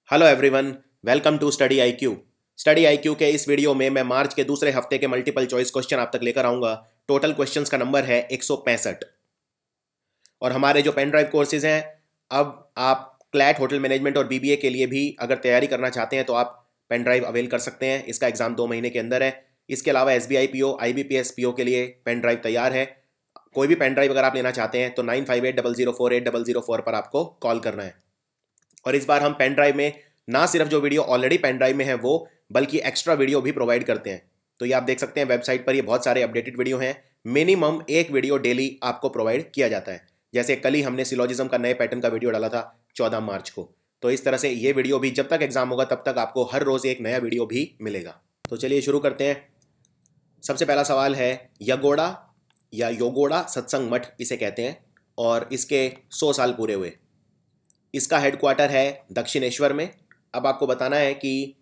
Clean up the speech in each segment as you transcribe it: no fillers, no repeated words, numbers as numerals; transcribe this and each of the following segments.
Hello everyone, welcome to study IQ. Study IQ के इस video में मैं मार्च के दूसरे हफ्ते के मल्टीपल चॉइस क्वेश्चन आप तक लेकर आऊँगा। टोटल क्वेश्चंस का नंबर है 165। और हमारे जो पेन ड्राइव कोर्सेज हैं, अब आप क्लैट होटल मैनेजमेंट और बीबीए के लिए भी अगर तैयारी करना चाहते हैं तो आप पेन ड्राइव अवेल कर सकते हैं। इसका एग्ज़ाम 2 महीने के अंदर है। इसके अलावा SBI PO, IBPS PO के लिए पेन ड्राइव तैयार है। कोई भी पेन ड्राइव अगर आप लेना चाहते हैं तो 9580048004 पर आपको कॉल करना है। और इस बार हम पेन ड्राइव में ना सिर्फ जो वीडियो ऑलरेडी पेन ड्राइव में है वो, बल्कि एक्स्ट्रा वीडियो भी प्रोवाइड करते हैं। तो ये आप देख सकते हैं वेबसाइट पर, ये बहुत सारे अपडेटेड वीडियो हैं। मिनिमम एक वीडियो डेली आपको प्रोवाइड किया जाता है। जैसे कल ही हमने सिलोजिज्म का नए पैटर्न का वीडियो डाला था 14 मार्च को। तो इस तरह से ये वीडियो भी जब तक एग्जाम होगा तब तक आपको हर रोज़ एक नया वीडियो भी मिलेगा। तो चलिए शुरू करते हैं। सबसे पहला सवाल है, यगोड़ा या योगोड़ा सत्संग मठ इसे कहते हैं और इसके 100 साल पूरे हुए। इसका हेडक्वार्टर है दक्षिणेश्वर में। अब आपको बताना है कि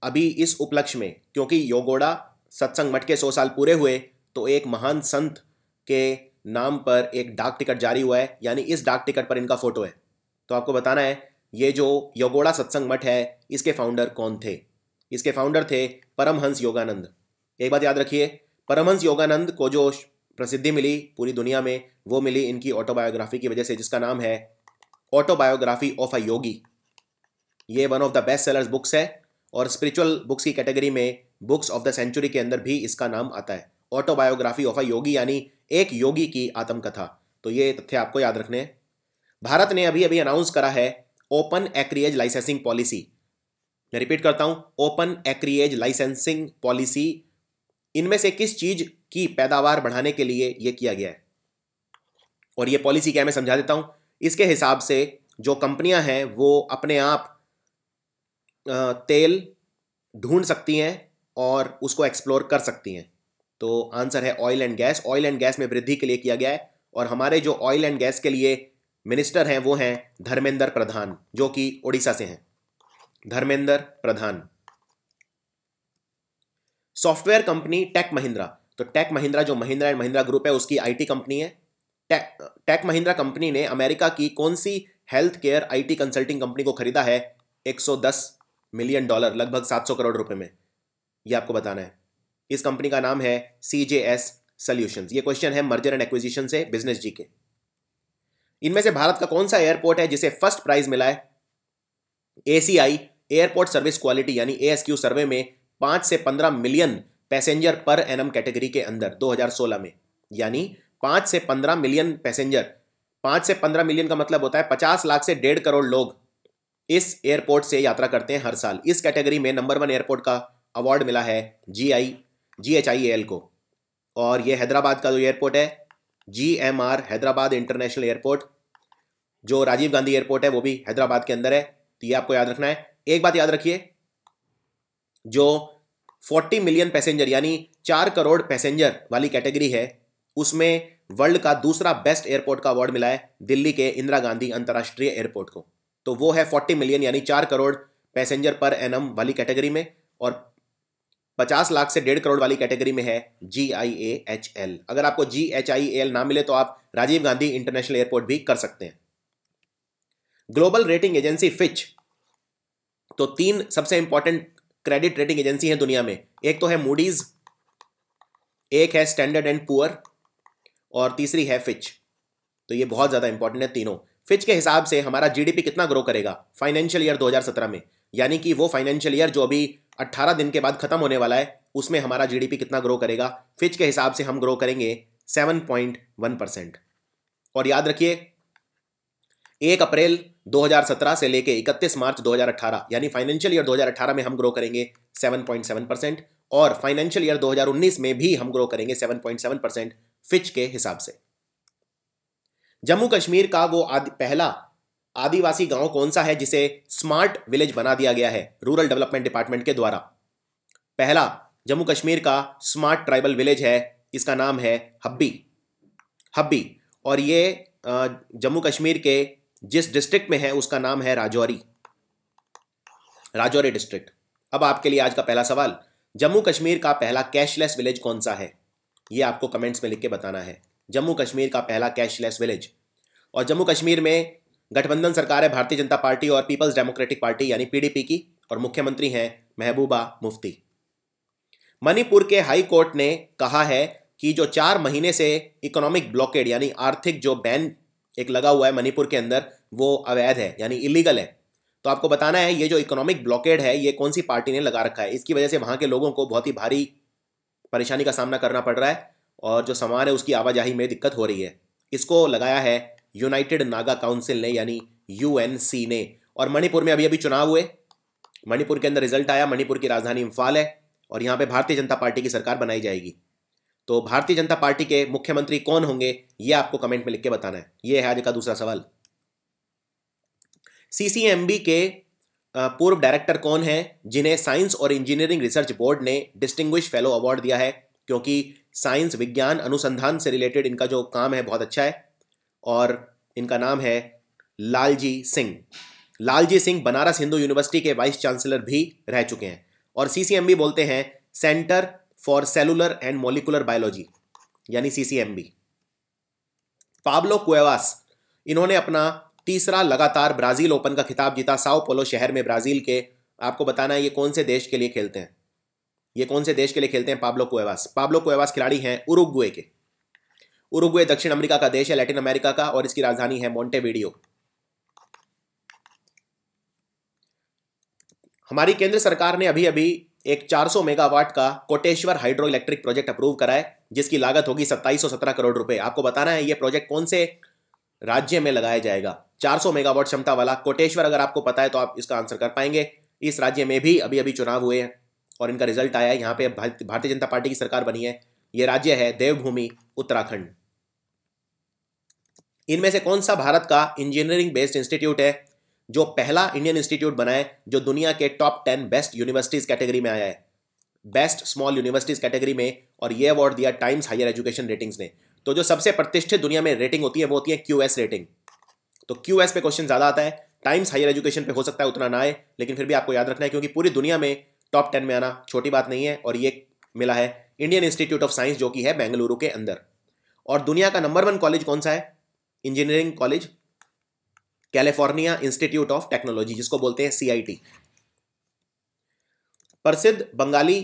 अभी इस उपलक्ष्य में, क्योंकि योगोड़ा सत्संग मठ के 100 साल पूरे हुए, तो एक महान संत के नाम पर एक डाक टिकट जारी हुआ है, यानी इस डाक टिकट पर इनका फोटो है। तो आपको बताना है ये जो योगोड़ा सत्संग मठ है इसके फाउंडर कौन थे। इसके फाउंडर थे परमहंस योगानंद। एक बात याद रखिए, परमहंस योगानंद को जो प्रसिद्धि मिली पूरी दुनिया में वो मिली इनकी ऑटोबायोग्राफी की वजह से, जिसका नाम है ऑटोबायोग्राफी ऑफ अ योगी। ये one of the best sellers books है और स्पिरिचुअल बुक्स की कैटेगरी में बुक्स ऑफ द सेंचुरी के अंदर भी इसका नाम आता है। ऑटोबायोग्राफी ऑफ अ योगी यानी एक योगी की आत्मकथा। तो ये तथ्य आपको याद रखने हैं। भारत ने अभी अभी अनाउंस करा है ओपन एक्रिएज लाइसेंसिंग पॉलिसी। मैं रिपीट करता हूं, ओपन एक्रिएज लाइसेंसिंग पॉलिसी। इनमें से किस चीज की पैदावार बढ़ाने के लिए यह किया गया है और ये पॉलिसी क्या है मैं समझा देता हूं। इसके हिसाब से जो कंपनियां हैं वो अपने आप तेल ढूंढ सकती हैं और उसको एक्सप्लोर कर सकती हैं। तो आंसर है oil and gas. Oil and gas में वृद्धि के लिए किया गया है और हमारे जो ऑयल एंड गैस के लिए मिनिस्टर हैं वो हैं धर्मेंद्र प्रधान, जो कि उड़ीसा से हैं। Dharmendra Pradhan. Software company tech Mahindra. तो टेक महिंद्रा जो महिंद्रा एंड महिंद्रा ग्रुप है उसकी आईटी कंपनी है। टेक महिंद्रा कंपनी ने अमेरिका की कौन सी health care IT consulting company को खरीदा है 110 मिलियन डॉलर, लगभग 700 करोड़ रुपए में। यह आपको बताना है। इस कंपनी का नाम है CJS सॉल्यूशंस। ये क्वेश्चन है मर्जर एंड एक्विजिशन से, बिजनेस जी के। इनमें से भारत का कौन सा एयरपोर्ट है जिसे फर्स्ट प्राइज मिला है ACI एयरपोर्ट सर्विस क्वालिटी यानी ASQ सर्वे में 5 से 15 million passenger per annum category के अंदर 2016 में। यानी 5 से 15 मिलियन पैसेंजर। 5 से 15 मिलियन का मतलब होता है 50 लाख से 1.5 करोड़ लोग इस एयरपोर्ट से यात्रा करते हैं हर साल। इस कैटेगरी में नंबर 1 एयरपोर्ट का अवार्ड मिला है GHIAL को। और ये हैदराबाद का जो एयरपोर्ट है GMR हैदराबाद इंटरनेशनल एयरपोर्ट, जो राजीव गांधी एयरपोर्ट है वो भी हैदराबाद के अंदर है। तो ये आपको याद रखना है। एक बात याद रखिए, जो 40 मिलियन पैसेंजर यानी 4 करोड़ पैसेंजर वाली कैटेगरी है उसमें वर्ल्ड का दूसरा बेस्ट एयरपोर्ट का अवार्ड मिला है दिल्ली के इंदिरा गांधी अंतर्राष्ट्रीय एयरपोर्ट को। तो वो है 40 मिलियन यानी 4 करोड़ पैसेंजर पर एनम वाली कैटेगरी में, और 50 लाख से 1.5 करोड़ वाली कैटेगरी में है GIAHL। अगर आपको GHIAL ना मिले तो आप राजीव गांधी इंटरनेशनल एयरपोर्ट भी कर सकते हैं। Global rating agency Fitch. तो 3 सबसे इंपॉर्टेंट क्रेडिट रेटिंग एजेंसी है दुनिया में। एक तो है मूडीज, एक है स्टैंडर्ड एंड पुअर और तीसरी है फिच। तो ये बहुत ज्यादा इंपॉर्टेंट है तीनों। फिच के हिसाब से हमारा GDP कितना ग्रो करेगा फाइनेंशियल ईयर 2017 में, यानी कि वो फाइनेंशियल ईयर जो अभी 18 दिन के बाद खत्म होने वाला है उसमें हमारा GDP कितना ग्रो करेगा। फिच के हिसाब से हम ग्रो करेंगे 7.1%। और याद रखिए 1 अप्रैल 2017 से लेके 31 मार्च 2018 यानी फाइनेंशियल ईयर 2018 में हम ग्रो करेंगे 7.7% और फाइनेंशियल ईयर 2019 में भी हम ग्रो करेंगे 7.7% फिच के हिसाब से। जम्मू कश्मीर का वो पहला आदिवासी गांव कौन सा है जिसे स्मार्ट विलेज बना दिया गया है रूरल डेवलपमेंट डिपार्टमेंट के द्वारा। पहला जम्मू कश्मीर का स्मार्ट ट्राइबल विलेज है, इसका नाम है हब्बी। और ये जम्मू कश्मीर के जिस डिस्ट्रिक्ट में है उसका नाम है राजौरी डिस्ट्रिक्ट। अब आपके लिए आज का पहला सवाल, जम्मू कश्मीर का पहला कैशलेस विलेज कौन सा है, ये आपको कमेंट्स में लिख के बताना है। जम्मू कश्मीर का पहला कैशलेस विलेज। और जम्मू कश्मीर में गठबंधन सरकार है भारतीय जनता पार्टी और पीपल्स डेमोक्रेटिक पार्टी यानी पीडीपी की, और मुख्यमंत्री हैं महबूबा मुफ्ती। मणिपुर के हाई कोर्ट ने कहा है कि जो 4 महीने से इकोनॉमिक ब्लॉकेड यानी आर्थिक जो बैन एक लगा हुआ है मणिपुर के अंदर, वो अवैध है यानी इलीगल है। तो आपको बताना है ये जो इकोनॉमिक ब्लॉकेड है ये कौन सी पार्टी ने लगा रखा है। इसकी वजह से वहाँ के लोगों को बहुत ही भारी परेशानी का सामना करना पड़ रहा है और जो सामान है उसकी आवाजाही में दिक्कत हो रही है। इसको लगाया है यूनाइटेड नागा काउंसिल ने यानी यूएनसी ने। और मणिपुर में अभी अभी चुनाव हुए, मणिपुर के अंदर रिजल्ट आया। मणिपुर की राजधानी इम्फाल है और यहाँ पे भारतीय जनता पार्टी की सरकार बनाई जाएगी। तो भारतीय जनता पार्टी के मुख्यमंत्री कौन होंगे ये आपको कमेंट में लिख के बताना है। ये है आज का दूसरा सवाल। सीसीएमबी के पूर्व डायरेक्टर कौन है जिन्हें साइंस और इंजीनियरिंग रिसर्च बोर्ड ने डिस्टिंग्विश फेलो अवार्ड दिया है, क्योंकि साइंस विज्ञान अनुसंधान से रिलेटेड इनका जो काम है बहुत अच्छा है। और इनका नाम है लालजी सिंह। लालजी सिंह बनारस हिंदू यूनिवर्सिटी के वाइस चांसलर भी रह चुके हैं। और सीसीएमबी बोलते हैं centre for cellular and molecular biology यानी सीसीएमबी। पाब्लो कुएवास, इन्होंने अपना तीसरा लगातार ब्राजील ओपन का खिताब जीता साओ पोलो शहर में ब्राजील के। आपको बताना है ये कौन से देश के लिए खेलते हैं, ये कौन से देश के लिए खेलते हैं पाब्लो कुएवास। पाब्लो कुएवास खिलाड़ी हैं उरुग्वे के। उरुग्वे दक्षिण अमेरिका का देश है, लैटिन अमेरिका का, और इसकी राजधानी है मोंटेवीडियो। हमारी केंद्र सरकार ने अभी अभी एक 400 मेगावाट का Koteshwar hydro electric project approve करा है जिसकी लागत होगी 2717 करोड़ रुपए। आपको बताना है ये प्रोजेक्ट कौन से राज्य में लगाया जाएगा। 400 मेगावाट क्षमता वाला कोटेश्वर, अगर आपको पता है तो आप इसका आंसर कर पाएंगे। इस राज्य में भी अभी अभी चुनाव हुए हैं और इनका रिजल्ट आया है। यहाँ पे भारतीय जनता पार्टी की सरकार बनी है। ये राज्य है देवभूमि उत्तराखंड। इनमें से कौन सा भारत का इंजीनियरिंग बेस्ड इंस्टीट्यूट है जो पहला इंडियन इंस्टीट्यूट बना है जो दुनिया के टॉप 10 बेस्ट यूनिवर्सिटीज कैटेगरी में आया है, बेस्ट स्मॉल यूनिवर्सिटीज कैटेगरी में। और ये अवार्ड दिया टाइम्स हायर एजुकेशन रेटिंग्स ने। तो जो सबसे प्रतिष्ठित दुनिया में रेटिंग होती है वो होती है क्यूएस रेटिंग। तो क्यूएस पे क्वेश्चन ज्यादा आता है, टाइम्स हायर एजुकेशन पे हो सकता है उतना ना आए, लेकिन फिर भी आपको याद रखना है क्योंकि पूरी दुनिया में टॉप 10 में आना छोटी बात नहीं है। और ये मिला है इंडियन इंस्टीट्यूट ऑफ साइंस जो कि है बेंगलुरु के अंदर। और दुनिया का नंबर 1 कॉलेज कौन सा है engineering college? California institute of technology, जिसको बोलते हैं सीआईटी। प्रसिद्ध बंगाली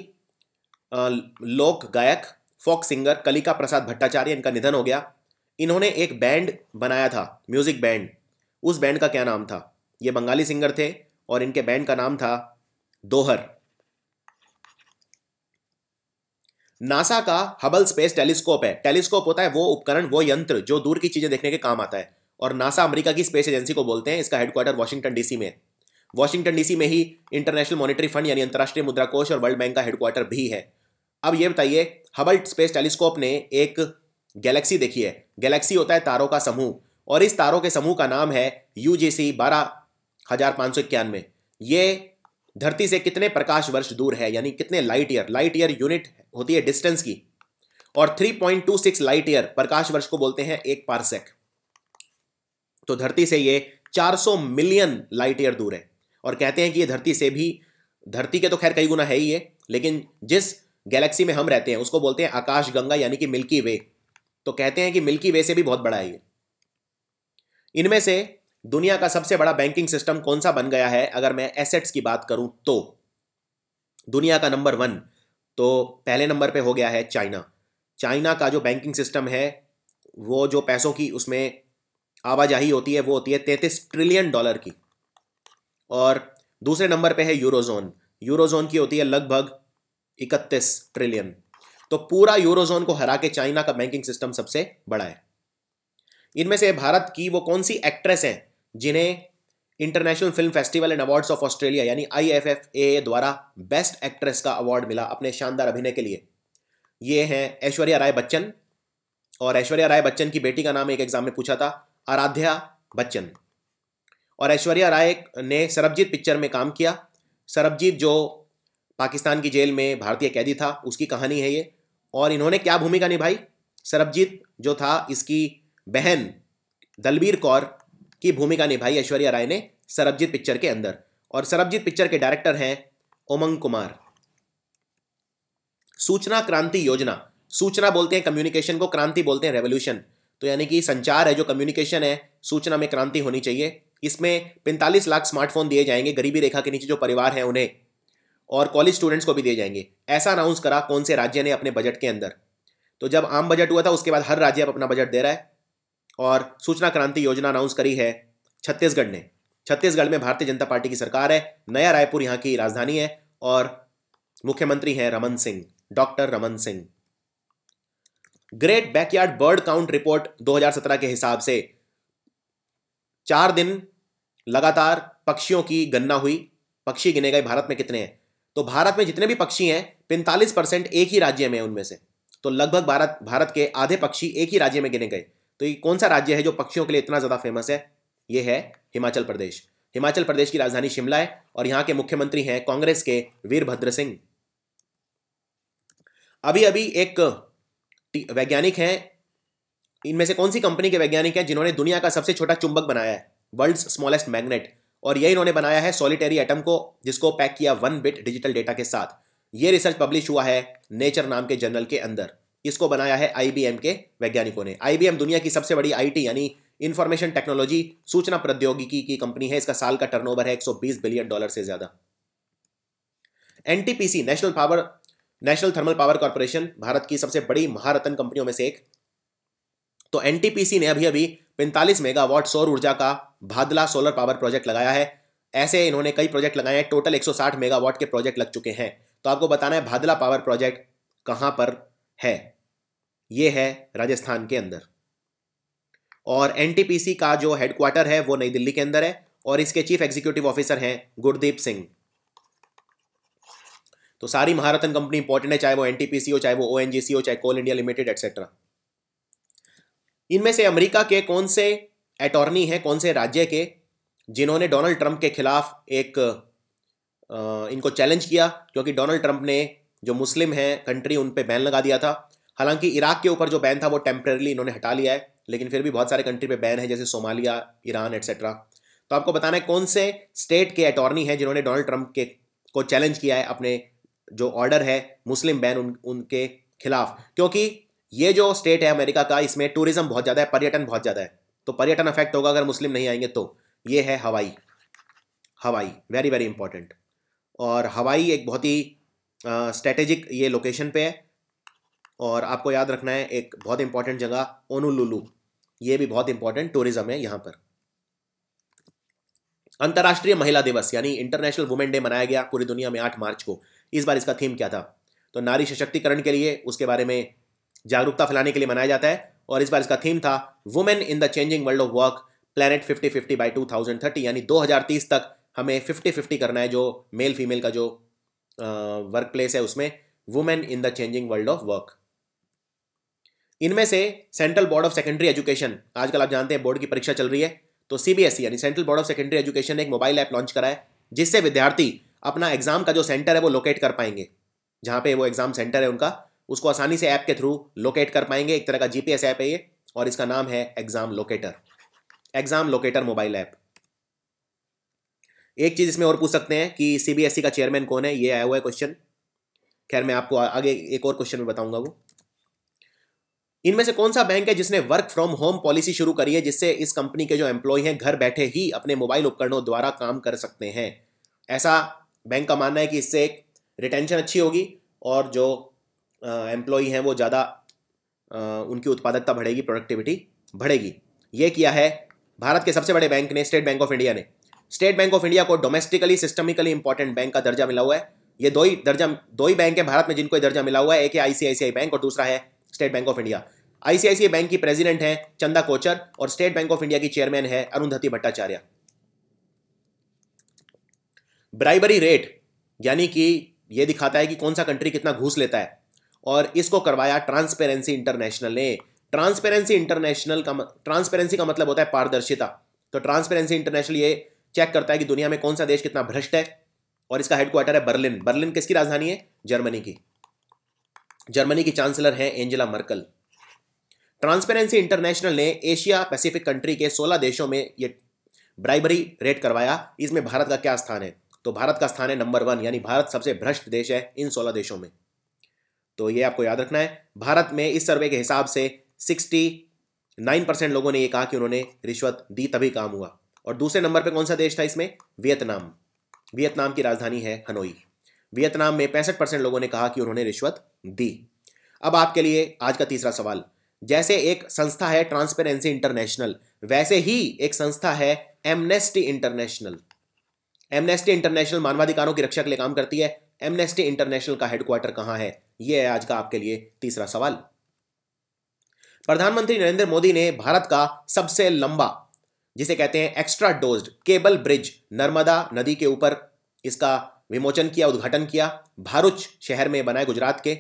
लोक गायक फोक सिंगर कलिका प्रसाद भट्टाचार्य, इनका निधन हो गया। इन्होंने एक बैंड बनाया था, म्यूजिक बैंड। उस बैंड का क्या नाम था? ये बंगाली सिंगर थे और इनके बैंड का नाम था दोहर। नासा का हबल स्पेस टेलीस्कोप है। टेलीस्कोप होता है वो उपकरण, वो यंत्र जो दूर की चीजें देखने के काम आता है। और नासा अमेरिका की स्पेस एजेंसी को बोलते हैं। इसका हेडक्वार्टर वॉशिंगटन डीसी में है। वॉशिंगटन डीसी में ही इंटरनेशनल मॉनेटरी फंड यानी अंतर्राष्ट्रीय मुद्रा कोष और वर्ल्ड बैंक का हेडक्वार्टर भी है। अब ये बताइए, हबल स्पेस टेलीस्कोप ने एक गैलेक्सी देखी है। गैलेक्सी होता है तारों का समूह, और इस तारों के समूह का नाम है UGC 12591। ये धरती से कितने प्रकाश वर्ष दूर है, यानी कितने light year. Light year unit होती है डिस्टेंस की, और 3.26 लाइट ईयर प्रकाश वर्ष को बोलते हैं 1 पारसेक। तो धरती से ये 400 मिलियन लाइट ईयर दूर है। और कहते हैं कि ये धरती से भी, धरती के तो खैर कई गुना है ही ये, लेकिन जिस गैलेक्सी में हम रहते हैं उसको बोलते हैं आकाश गंगा यानी कि मिल्की वे। तो कहते हैं कि मिल्की वे से भी बहुत बड़ा है ये। इनमें से दुनिया का सबसे बड़ा बैंकिंग सिस्टम कौन सा बन गया है? अगर मैं एसेट्स की बात करूं तो दुनिया का नंबर 1 तो पहले नंबर पे हो गया है चाइना। चाइना का जो बैंकिंग सिस्टम है, वो जो पैसों की उसमें आवाजाही होती है वो होती है 33 ट्रिलियन डॉलर की। और दूसरे नंबर पे है यूरोजोन। यूरोजोन की होती है लगभग 31 ट्रिलियन। तो पूरा यूरोजोन को हरा के चाइना का बैंकिंग सिस्टम सबसे बड़ा है। इनमें से भारत की वो कौन सी एक्ट्रेस हैं जिन्हें international film festival and awards of Australia यानी IFFAA द्वारा बेस्ट एक्ट्रेस का अवार्ड मिला अपने शानदार अभिनय के लिए? ये हैं ऐश्वर्या राय बच्चन। और ऐश्वर्या राय बच्चन की बेटी का नाम एक एग्जाम में पूछा था, आराध्या बच्चन। और ऐश्वर्या राय ने सरबजीत पिक्चर में काम किया। सरबजीत जो पाकिस्तान की जेल में भारतीय कैदी था, उसकी कहानी है ये। और इन्होंने क्या भूमिका निभाई? सरबजीत जो था, इसकी बहन दलबीर कौर की भूमिका निभाई ऐश्वर्या राय ने सरबजीत पिक्चर के अंदर। और सरबजीत पिक्चर के डायरेक्टर हैं उमंग कुमार। सूचना क्रांति योजना, सूचना बोलते हैं कम्युनिकेशन को, क्रांति बोलते हैं रेवोल्यूशन। तो यानी कि संचार है, जो कम्युनिकेशन है, सूचना में क्रांति होनी चाहिए। इसमें 45 लाख स्मार्टफोन दिए जाएंगे गरीबी रेखा के नीचे जो परिवार हैं उन्हें, और कॉलेज स्टूडेंट्स को भी दिए जाएंगे। ऐसा अनाउंस करा कौन से राज्य ने अपने बजट के अंदर? तो जब आम बजट हुआ था उसके बाद हर राज्य अब अपना बजट दे रहा है, और सूचना क्रांति योजना अनाउंस करी है छत्तीसगढ़ ने। छत्तीसगढ़ में भारतीय जनता पार्टी की सरकार है, नया रायपुर यहाँ की राजधानी है, और मुख्यमंत्री हैं Raman Singh, doctor Raman Singh. Great backyard bird count report 2017 के हिसाब से 4 दिन लगातार पक्षियों की गणना हुई, पक्षी गिने गए भारत में कितने हैं। तो भारत में जितने भी पक्षी हैं 45% एक ही राज्य में, उनमें से तो लगभग भारत के आधे पक्षी एक ही राज्य में गिने गए। तो ये कौन सा राज्य है जो पक्षियों के लिए इतना ज़्यादा फेमस है? ये है हिमाचल प्रदेश। हिमाचल प्रदेश की राजधानी शिमला है, और यहाँ के मुख्यमंत्री हैं कांग्रेस के वीरभद्र सिंह। अभी अभी एक वैज्ञानिक हैं, इनमें से कौन सी कंपनी के वैज्ञानिक हैं जिन्होंने दुनिया का सबसे छोटा चुंबक बनाया है, वर्ल्ड्स स्मॉलेस्ट मैग्नेट, और ये इन्होंने बनाया है सॉलिटरी एटम को, जिसको पैक किया 1 बिट डिजिटल डेटा के साथ। ये रिसर्च पब्लिश हुआ है नेचर नाम के जर्नल के अंदर। इसको बनाया है आईबीएम के वैज्ञानिकों ने। आईबीएम दुनिया की सबसे बड़ी आईटी यानी इंफॉर्मेशन टेक्नोलॉजी सूचना प्रौद्योगिकी की कंपनी है। इसका साल का टर्नओवर है $120 बिलियन से ज्यादा। NTPC national thermal power corporation Bharat की सबसे बड़ी महारत्न कंपनियों में से एक। तो एनटीपीसी ने अभी अभी 45 मेगावाट सौर ऊर्जा का भादला सोलर पावर प्रोजेक्ट लगाया है। ऐसे इन्होंने कई प्रोजेक्ट लगाए हैं, टोटल 160 मेगावाट के प्रोजेक्ट लग चुके हैं। तो आपको बताना है भादला पावर प्रोजेक्ट कहां पर है। यह है राजस्थान के अंदर, और एनटीपीसी का जो हेडक्वार्टर है वो नई दिल्ली के अंदर है, और इसके चीफ एग्जीक्यूटिव ऑफिसर हैं गुरदीप सिंह। तो सारी महारत्न कंपनी इंपॉर्टेंट है, चाहे वो एनटीपीसी हो, चाहे वो ओएनजीसी हो, चाहे कोल इंडिया लिमिटेड एक्सेट्रा। इनमें से अमेरिका के कौन से अटॉर्नी हैं, कौन से राज्य के, जिन्होंने डोनाल्ड ट्रंप के खिलाफ एक इनको चैलेंज किया, क्योंकि डोनाल्ड ट्रंप ने जो मुस्लिम हैं कंट्री उन पे बैन लगा दिया था। हालांकि इराक के ऊपर जो बैन था वो टेम्परेरी इन्होंने हटा लिया है, लेकिन फिर भी बहुत सारे कंट्री पे बैन है, जैसे सोमालिया, ईरान एक्सेट्रा। तो आपको बताना है कौन से स्टेट के अटॉर्नी हैं जिन्होंने डोनाल्ड ट्रंप के को चैलेंज किया है अपने जो ऑर्डर है मुस्लिम बैन उनके खिलाफ। क्योंकि ये जो स्टेट है अमेरिका का, इसमें टूरिज्म बहुत ज़्यादा है, पर्यटन बहुत ज़्यादा है, तो पर्यटन अफेक्ट होगा अगर मुस्लिम नहीं आएंगे। तो ये है हवाई, वेरी वेरी इंपॉर्टेंट। और हवाई एक बहुत ही स्ट्रेटेजिक ये लोकेशन पे है, और आपको याद रखना है एक बहुत इंपॉर्टेंट जगह ओनुलुलु, ये भी बहुत इंपॉर्टेंट टूरिज्म है यहाँ पर। अंतर्राष्ट्रीय महिला दिवस यानी इंटरनेशनल वुमेन डे मनाया गया पूरी दुनिया में 8 मार्च को। इस बार इसका थीम क्या था? तो नारी सशक्तिकरण के लिए, उसके बारे में जागरूकता फैलाने के लिए मनाया जाता है, और इस बार इसका थीम था women in the changing world of work planet 50-50 by 2030, यानी 2030 तक हमें 50-50 करना है जो मेल फीमेल का जो वर्क प्लेस है उसमें, women in the changing world of work. इनमें से central board of secondary education, आजकल आप जानते हैं बोर्ड की परीक्षा चल रही है, तो सीबीएसई यानी central board of secondary education ने एक मोबाइल ऐप लॉन्च करा है, जिससे विद्यार्थी अपना एग्जाम का जो सेंटर है वो लोकेट कर पाएंगे, जहाँ पे वो एग्जाम सेंटर है उनका, उसको आसानी से ऐप के थ्रू लोकेट कर पाएंगे। एक तरह का जीपीएस ऐप है ये, और इसका नाम है एग्जाम लोकेटर मोबाइल ऐप। एक चीज इसमें और पूछ सकते हैं कि सीबीएसई का चेयरमैन कौन है, ये आया हुआ है क्वेश्चन। खैर मैं आपको आगे एक और क्वेश्चन में बताऊंगा वो। इनमें से कौन सा बैंक है जिसने वर्क फ्रॉम होम पॉलिसी शुरू करी है, जिससे इस कंपनी के जो एम्प्लॉय हैं घर बैठे ही अपने मोबाइल उपकरणों द्वारा काम कर सकते हैं? ऐसा बैंक का मानना है कि इससे एक रिटेंशन अच्छी होगी, और जो एम्प्लॉय हैं वो ज़्यादा उनकी उत्पादकता बढ़ेगी, प्रोडक्टिविटी बढ़ेगी। ये किया है भारत के सबसे बड़े बैंक ने, स्टेट बैंक ऑफ इंडिया ने। स्टेट बैंक ऑफ इंडिया को डोमेस्टिकली सिस्टमिकली इंपॉर्टेंट बैंक का दर्जा मिला हुआ है। ये दो ही बैंक है भारत में जिनको दर्जा मिला हुआ है, एक है आईसीआईसीआई बैंक और दूसरा है state bank of India. ICICI bank की प्रेसिडेंट है चंदा कोचर, और स्टेट बैंक ऑफ इंडिया की चेयरमैन है अरुंधति भट्टाचार्य। ब्राइबरी रेट यानी कि यह दिखाता है कि कौन सा कंट्री कितना घूस लेता है, और इसको करवाया ट्रांसपेरेंसी इंटरनेशनल ने। ट्रांसपेरेंसी का मतलब होता है पारदर्शिता। तो ट्रांसपेरेंसी इंटरनेशनल ये चेक करता है कि दुनिया में कौन सा देश कितना भ्रष्ट है, और इसका हेडक्वार्टर है बर्लिन। बर्लिन किसकी राजधानी है? जर्मनी की चांसलर है एंजेला मर्कल। ट्रांसपेरेंसी इंटरनेशनल ने एशिया पैसिफिक कंट्री के 16 देशों में ये ब्राइबरी रेट करवाया। इसमें भारत का क्या स्थान है? तो भारत का स्थान है नंबर 1, यानी भारत सबसे भ्रष्ट देश है इन 16 देशों में। तो ये आपको याद रखना है। भारत में इस सर्वे के हिसाब से 9% लोगों ने ये कहा कि उन्होंने रिश्वत दी तभी काम हुआ। और दूसरे नंबर पे कौन सा देश था इसमें? वियतनाम। वियतनाम की राजधानी है हनोई। वियतनाम में 65% लोगों ने कहा कि उन्होंने रिश्वत दी। अब आपके लिए आज का तीसरा सवाल, जैसे एक संस्था है ट्रांसपेरेंसी इंटरनेशनल, वैसे ही एक संस्था है एमनेस्टी इंटरनेशनल। एमनेस्टी इंटरनेशनल मानवाधिकारों की रक्षा के लिए काम करती है। एमनेस्टी इंटरनेशनल का हेडक्वार्टर कहां है? यह है आज का आपके लिए तीसरा सवाल। प्रधानमंत्री नरेंद्र मोदी ने भारत का सबसे लंबा, जिसे कहते हैं extra dozed cable bridge, Narmada नदी के ऊपर इसका विमोचन किया, उद्घाटन किया। भारुच शहर में बना है, गुजरात के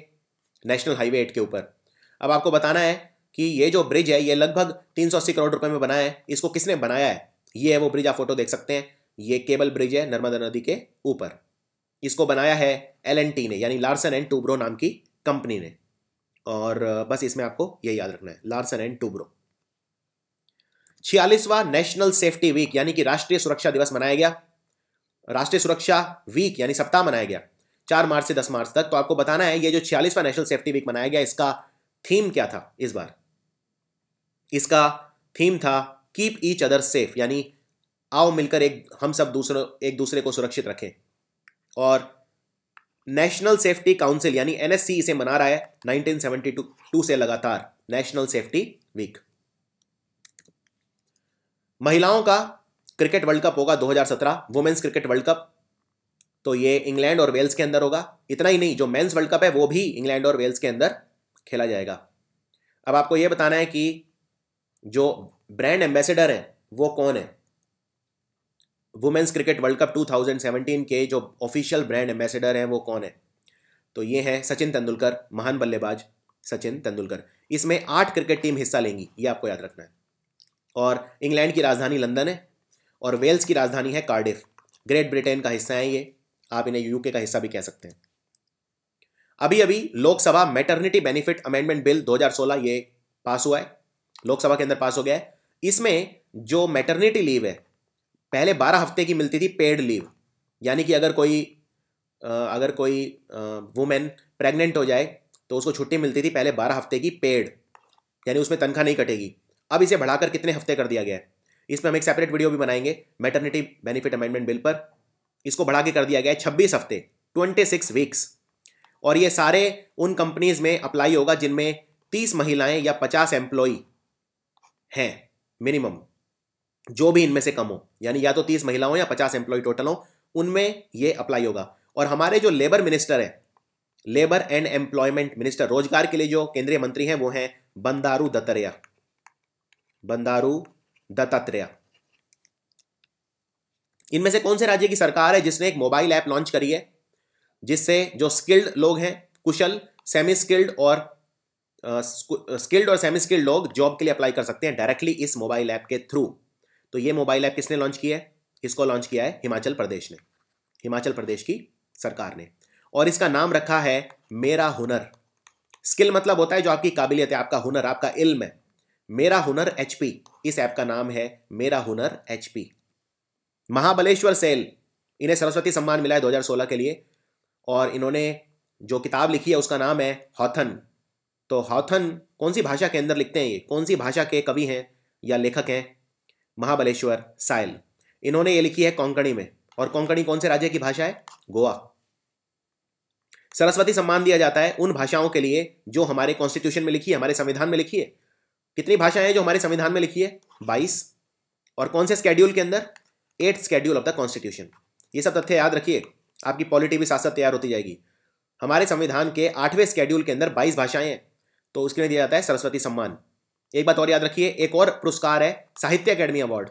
नेशनल हाईवे 8 के ऊपर। अब आपको बताना है कि ये जो ब्रिज है ये लगभग 380 करोड़ रुपए में बना है। इसको किसने बनाया है? ये है वो ब्रिज, आप फोटो देख सकते हैं। ये केबल ब्रिज है नर्मदा नदी के ऊपर। इसको बनाया है L&T ने, यानी लार्सन एंड टूब्रो नाम की कंपनी ने। और बस इसमें आपको यही याद रखना है, लार्सन एंड टूब्रो। 46वां नेशनल सेफ्टी वीक यानी कि राष्ट्रीय सुरक्षा दिवस मनाया गया। राष्ट्रीय सुरक्षा वीक यानी सप्ताह मनाया गया 4 मार्च से 10 मार्च तक। तो आपको बताना है ये जो 46वां नेशनल सेफ्टी वीक मनाया गया, इसका थीम क्या था इस बार? इसका थीम था कीप ईच अदर सेफ, यानी आओ मिलकर हम सब एक दूसरे को सुरक्षित रखें। और नेशनल सेफ्टी काउंसिल यानी NSC इसे मना रहा है 1972 से लगातार, नेशनल सेफ्टी वीक। महिलाओं का क्रिकेट वर्ल्ड कप होगा 2017, वुमेन्स क्रिकेट वर्ल्ड कप। तो ये इंग्लैंड और वेल्स के अंदर होगा। इतना ही नहीं, जो मेंस वर्ल्ड कप है वो भी इंग्लैंड और वेल्स के अंदर खेला जाएगा। अब आपको यह बताना है कि जो ब्रांड एम्बेसडर है वो कौन है? वुमेन्स क्रिकेट वर्ल्ड कप 2017 के जो ऑफिशियल ब्रांड एम्बेसडर हैं वो कौन है? तो ये है सचिन तेंदुलकर, महान बल्लेबाज सचिन तेंदुलकर। इसमें 8 क्रिकेट टीम हिस्सा लेंगी, ये आपको याद रखना है। और इंग्लैंड की राजधानी लंदन है और वेल्स की राजधानी है कार्डिफ। ग्रेट ब्रिटेन का हिस्सा है ये, आप इन्हें यूके का हिस्सा भी कह सकते हैं। अभी अभी Lok Sabha maternity benefit amendment bill 2016 ये पास हुआ है, लोकसभा के अंदर पास हो गया है। इसमें जो मैटरनिटी लीव है, पहले 12 हफ्ते की मिलती थी पेड लीव, यानी कि अगर कोई वुमेन प्रेग्नेंट हो जाए तो उसको छुट्टी मिलती थी पहले 12 हफ्ते की पेड, यानी उसमें तनख्वाह नहीं कटेगी। अब इसे बढ़ाकर कितने हफ्ते कर दिया गया है? इस पर हम एक सेपरेट वीडियो भी बनाएंगे मैटरनिटी बेनिफिट अमेंडमेंट बिल पर। इसको बढ़ा के कर दिया गया है 26 हफ्ते, 26 वीक्स। और ये सारे उन कंपनीज में अप्लाई होगा जिनमें 30 महिलाएं या 50 एम्प्लॉई हैं मिनिमम, जो भी इनमें से कम हो, यानी या तो 30 महिलाओं या 50 एम्प्लॉय टोटल हो, उनमें ये अप्लाई होगा। और हमारे जो लेबर मिनिस्टर है, लेबर एंड एम्प्लॉयमेंट मिनिस्टर, रोजगार के लिए जो केंद्रीय मंत्री हैं वो हैं बंदारू दत्तात्रेय। बंदारू दत्तात्रेय। इनमें से कौन से राज्य की सरकार है जिसने एक मोबाइल ऐप लॉन्च करी है जिससे जो स्किल्ड लोग हैं, कुशल, सेमी स्किल्ड और सेमी स्किल्ड लोग जॉब के लिए अप्लाई कर सकते हैं डायरेक्टली इस मोबाइल ऐप के थ्रू? तो ये मोबाइल ऐप किसने लॉन्च किया है? इसको लॉन्च किया है हिमाचल प्रदेश ने, हिमाचल प्रदेश की सरकार ने। और इसका नाम रखा है मेरा हुनर। स्किल मतलब होता है जो आपकी काबिलियत है, आपका हुनर, आपका इल्म है। मेरा हुनर HP, इस ऐप का नाम है मेरा हुनर HP। महाबलेश्वर सेल, इन्हें सरस्वती सम्मान मिला है 2016 के लिए। और इन्होंने जो किताब लिखी है उसका नाम है हॉथन। तो हॉथन कौन सी भाषा के अंदर लिखते हैं? ये कौन सी भाषा के कवि हैं या लेखक हैं? महाबलेश्वर साइल। इन्होंने ये लिखी है कोंकणी में, और कोंकणी कौन से राज्य की भाषा है? गोवा। सरस्वती सम्मान दिया जाता है उन भाषाओं के लिए जो हमारे कॉन्स्टिट्यूशन में लिखी है, हमारे संविधान में लिखी है। कितनी भाषाएं हैं जो हमारे संविधान में लिखी है? 22। और कौन से स्केड्यूल के अंदर? 8th schedule of the constitution. ये सब तथ्य याद रखिए, आपकी पॉलिटी भी साथ साथ तैयार होती जाएगी। हमारे संविधान के 8वें स्केड्यूल के अंदर 22 भाषाएं हैं, तो उसके लिए दिया जाता है सरस्वती सम्मान। एक बात और याद रखिए, एक और पुरस्कार है साहित्य अकेडमी अवार्ड।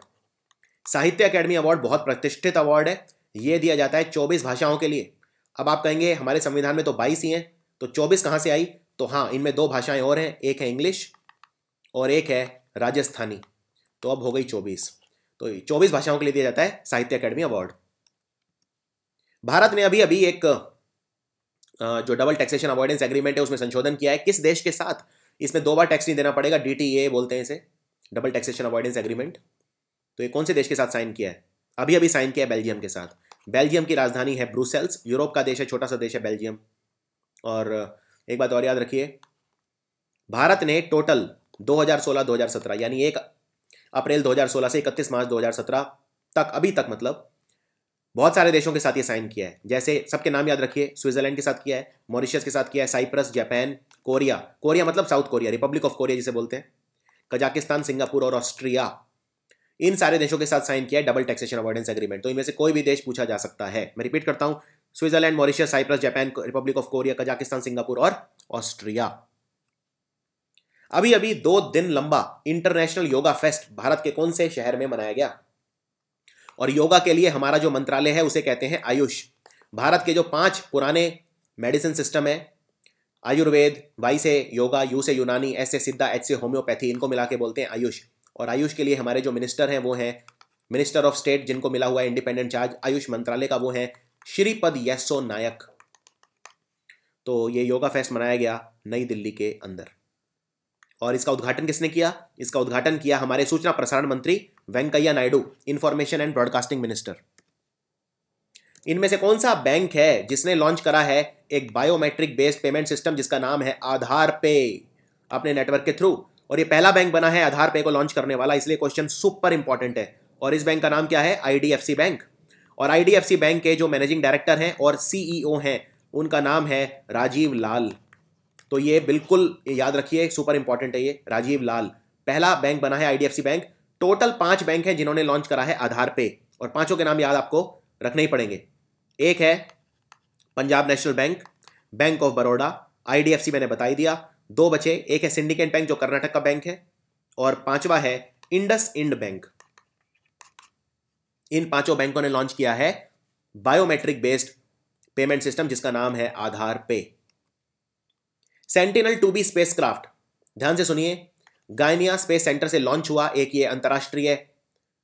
साहित्य अकेडमी अवार्ड बहुत प्रतिष्ठित अवार्ड है, यह दिया जाता है 24 भाषाओं के लिए। अब आप कहेंगे हमारे संविधान में तो 22 ही हैं, तो 24 कहाँ से आई? तो हाँ, इनमें 2 भाषाएं और हैं, एक है इंग्लिश और एक है राजस्थानी, तो अब हो गई 24। तो 24 भाषाओं के लिए दिया जाता है साहित्य अकेडमी अवार्ड। भारत ने अभी अभी एक जो डबल टैक्सेशन अवॉइडेंस एग्रीमेंट है उसमें संशोधन किया है। किस देश के साथ? इसमें 2 बार टैक्स नहीं देना पड़ेगा, DTA बोलते हैं इसे, डबल टैक्सेशन अवॉइडेंस एग्रीमेंट। तो ये कौन से देश के साथ साइन किया है? अभी अभी साइन किया है बेल्जियम के साथ। बेल्जियम की राजधानी है ब्रुसेल्स, यूरोप का देश है, छोटा सा देश है बेल्जियम। और एक बात और याद रखिए, भारत ने टोटल 2016-2017 यानी 1 अप्रैल 2016 से 31 मार्च 2017 तक, अभी तक मतलब बहुत सारे देशों के साथ ये साइन किया है। जैसे सबके नाम याद रखिए, स्विट्जरलैंड के साथ किया है, मॉरिशस के साथ किया है, साइप्रस, जापान, कोरिया, कोरिया मतलब south Korea, Republic of Korea जिसे बोलते हैं, कजाकिस्तान, सिंगापुर और ऑस्ट्रिया, इन सारे देशों के साथ साइन किया है डबल टैक्सेशन अवॉइडेंस एग्रीमेंट। तो इनमें से कोई भी देश पूछा जा सकता है। मैं रिपीट करता हूं, Switzerland, Mauritius, Cyprus, Japan, Republic of Korea, Kazakhstan, Singapore और ऑस्ट्रिया। अभी अभी 2 दिन लंबा इंटरनेशनल योगा फेस्ट भारत के कौन से शहर में मनाया गया? और योगा के लिए हमारा जो मंत्रालय है उसे कहते हैं आयुष। भारत के जो 5 पुराने मेडिसिन सिस्टम है, आयुर्वेद, वाई से योगा, यू से यूनानी, एस से सिद्धा, एच से होम्योपैथी, इनको मिला के बोलते हैं आयुष। और आयुष के लिए हमारे जो मिनिस्टर हैं वो हैं मिनिस्टर ऑफ स्टेट, जिनको मिला हुआ है इंडिपेंडेंट चार्ज आयुष मंत्रालय का, वो हैं श्रीपद येस्सो नायक। तो ये योगा फेस्ट मनाया गया नई दिल्ली के अंदर। और इसका उद्घाटन किसने किया? इसका उद्घाटन किया हमारे सूचना प्रसारण मंत्री Venkaiah Naidu, information and broadcasting minister. इनमें से कौन सा बैंक है जिसने लॉन्च करा है एक बायोमेट्रिक बेस्ड पेमेंट सिस्टम जिसका नाम है आधार पे, अपने नेटवर्क के थ्रू? और ये पहला बैंक बना है आधार पे को लॉन्च करने वाला, इसलिए क्वेश्चन सुपर इंपॉर्टेंट है। और इस बैंक का नाम क्या है? IDFC bank. और आईडीएफसी बैंक के जो मैनेजिंग डायरेक्टर हैं और सीईओ हैं उनका नाम है राजीव लाल। तो ये बिल्कुल याद रखिए, सुपर इंपॉर्टेंट है ये, राजीव लाल। पहला बैंक बना है आईडीएफसी बैंक। टोटल 5 बैंक हैं जिन्होंने लॉन्च करा है आधार पे, और पांचों के नाम याद आपको रखने ही पड़ेंगे। एक है Punjab national bank, bank of Baroda, IDFC मैंने बता ही दिया। 2 बचे, एक है सिंडिकेट बैंक जो कर्नाटक का बैंक है, और 5वां है इंडस इंड बैंक। इन 5 बैंकों ने लॉन्च किया है बायोमेट्रिक बेस्ड पेमेंट सिस्टम जिसका नाम है आधार पे। सेंटिनल-2B स्पेसक्राफ्ट, ध्यान से सुनिए, गायनिया स्पेस सेंटर से लॉन्च हुआ एक ये अंतरराष्ट्रीय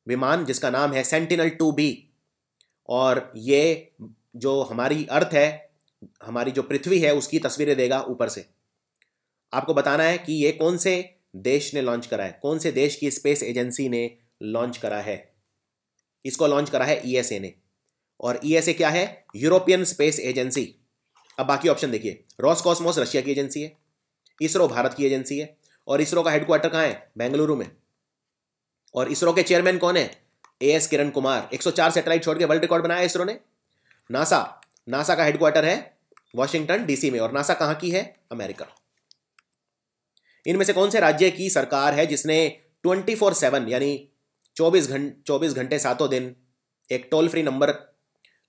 विमान जिसका नाम है सेंटिनल-2B। और ये जो हमारी अर्थ है, हमारी जो पृथ्वी है, उसकी तस्वीरें देगा ऊपर से। आपको बताना है कि ये कौन से देश ने लॉन्च करा है, कौन से देश की स्पेस एजेंसी ने लॉन्च करा है। इसको लॉन्च करा है ईएसए ने। और ईएसए क्या है? European space agency. अब बाकी ऑप्शन देखिए, रॉसकॉस्मोस रशिया की एजेंसी है, इसरो भारत की एजेंसी है, और इसरो का हेडक्वार्टर कहाँ है? बेंगलुरु में। और इसरो के चेयरमैन कौन है? एएस किरण कुमार। 104 सैटेलाइट छोड़ के वर्ल्ड रिकॉर्ड बनाया इसरो ने। नासा का हेडक्वार्टर है वॉशिंगटन डीसी में, और नासा कहाँ की है? अमेरिका। इनमें से कौन से राज्य की सरकार है जिसने 24/7 यानी 24 घंटे 7 दिन एक टोल फ्री नंबर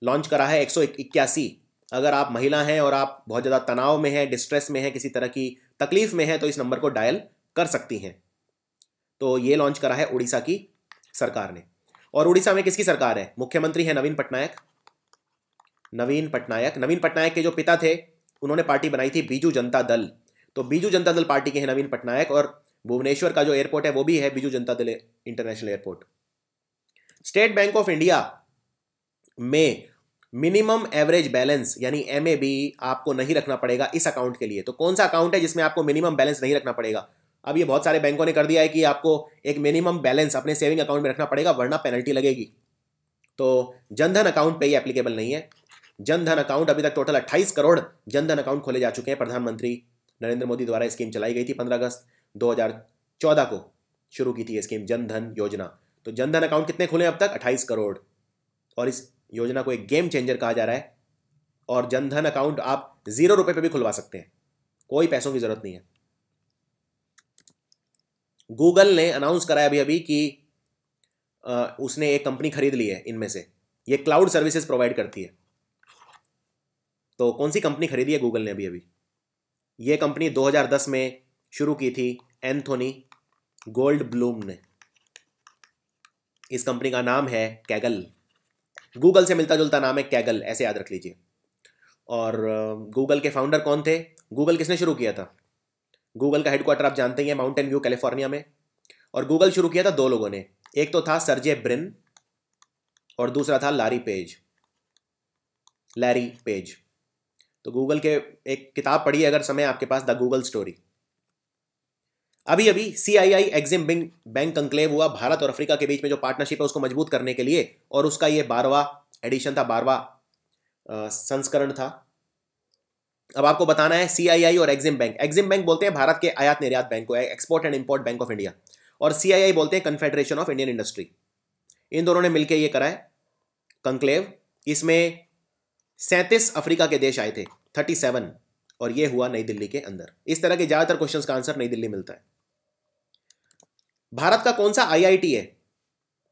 लॉन्च करा है, 181। अगर आप महिला हैं और आप बहुत ज़्यादा तनाव में हैं, डिस्ट्रेस में हैं, किसी तरह की तकलीफ में हैं, तो इस नंबर को डायल कर सकती हैं। तो ये लॉन्च करा है उड़ीसा की सरकार ने। और उड़ीसा में किसकी सरकार है? मुख्यमंत्री है नवीन पटनायक। नवीन पटनायक के जो पिता थे उन्होंने पार्टी बनाई थी बीजू जनता दल। तो बीजू जनता दल पार्टी के हैं नवीन पटनायक। और भुवनेश्वर का जो एयरपोर्ट है वो भी है Biju Janata Dal international airport. State bank of India में मिनिमम एवरेज बैलेंस यानी MAB आपको नहीं रखना पड़ेगा इस अकाउंट के लिए। तो कौन सा अकाउंट है जिसमें आपको मिनिमम बैलेंस नहीं रखना पड़ेगा? अब ये बहुत सारे बैंकों ने कर दिया है कि आपको एक मिनिमम बैलेंस अपने सेविंग अकाउंट में रखना पड़ेगा वरना पेनल्टी लगेगी। तो जनधन अकाउंट पे ये एप्लीकेबल नहीं है। जनधन अकाउंट अभी तक टोटल 28 करोड़ जनधन अकाउंट खोले जा चुके हैं। प्रधानमंत्री नरेंद्र मोदी द्वारा स्कीम चलाई गई थी, 15 अगस्त 2014 को शुरू की थी ये स्कीम, जनधन योजना। तो जनधन अकाउंट कितने खुले अब तक? 28 करोड़। और इस योजना को एक गेम चेंजर कहा जा रहा है। और जनधन अकाउंट आप 0 रुपए पे भी खुलवा सकते हैं, कोई पैसों की जरूरत नहीं है। गूगल ने अनाउंस कराया अभी अभी कि उसने एक कंपनी खरीद ली है इनमें से, ये क्लाउड सर्विसेज प्रोवाइड करती है। तो कौन सी कंपनी खरीदी है गूगल ने अभी अभी? ये कंपनी 2010 में शुरू की थी एंथोनी गोल्डब्लूम ने। इस कंपनी का नाम है कैगल। गूगल से मिलता जुलता नाम है कैगल, ऐसे याद रख लीजिए। और गूगल के फाउंडर कौन थे? गूगल किसने शुरू किया था? गूगल का हेडक्वार्टर आप जानते ही हैं माउंटेन व्यू कैलिफोर्निया में। और गूगल शुरू किया था 2 लोगों ने, एक तो था सर्जे ब्रिन और दूसरा था लैरी पेज। तो गूगल के एक किताब पढ़िए अगर समय आपके पास, द गूगल स्टोरी। अभी अभी CII एग्जिम बैंक कंक्लेव हुआ भारत और अफ्रीका के बीच में जो पार्टनरशिप है उसको मजबूत करने के लिए, और उसका ये 12वां एडिशन था, 12वां संस्करण था। अब आपको बताना है CII और एग्जिम बैंक। एग्जिम बैंक बोलते हैं भारत के आयात निर्यात बैंक को, export and import bank of India, और CII बोलते हैं कन्फेडरेशन ऑफ इंडियन इंडस्ट्री। इन दोनों ने मिलकर ये करा है कंक्लेव। इसमें 37 अफ्रीका के देश आए थे, 37, और ये हुआ नई दिल्ली के अंदर। इस तरह के ज्यादातर क्वेश्चंस का आंसर नई दिल्ली मिलता है। भारत का कौन सा IIT है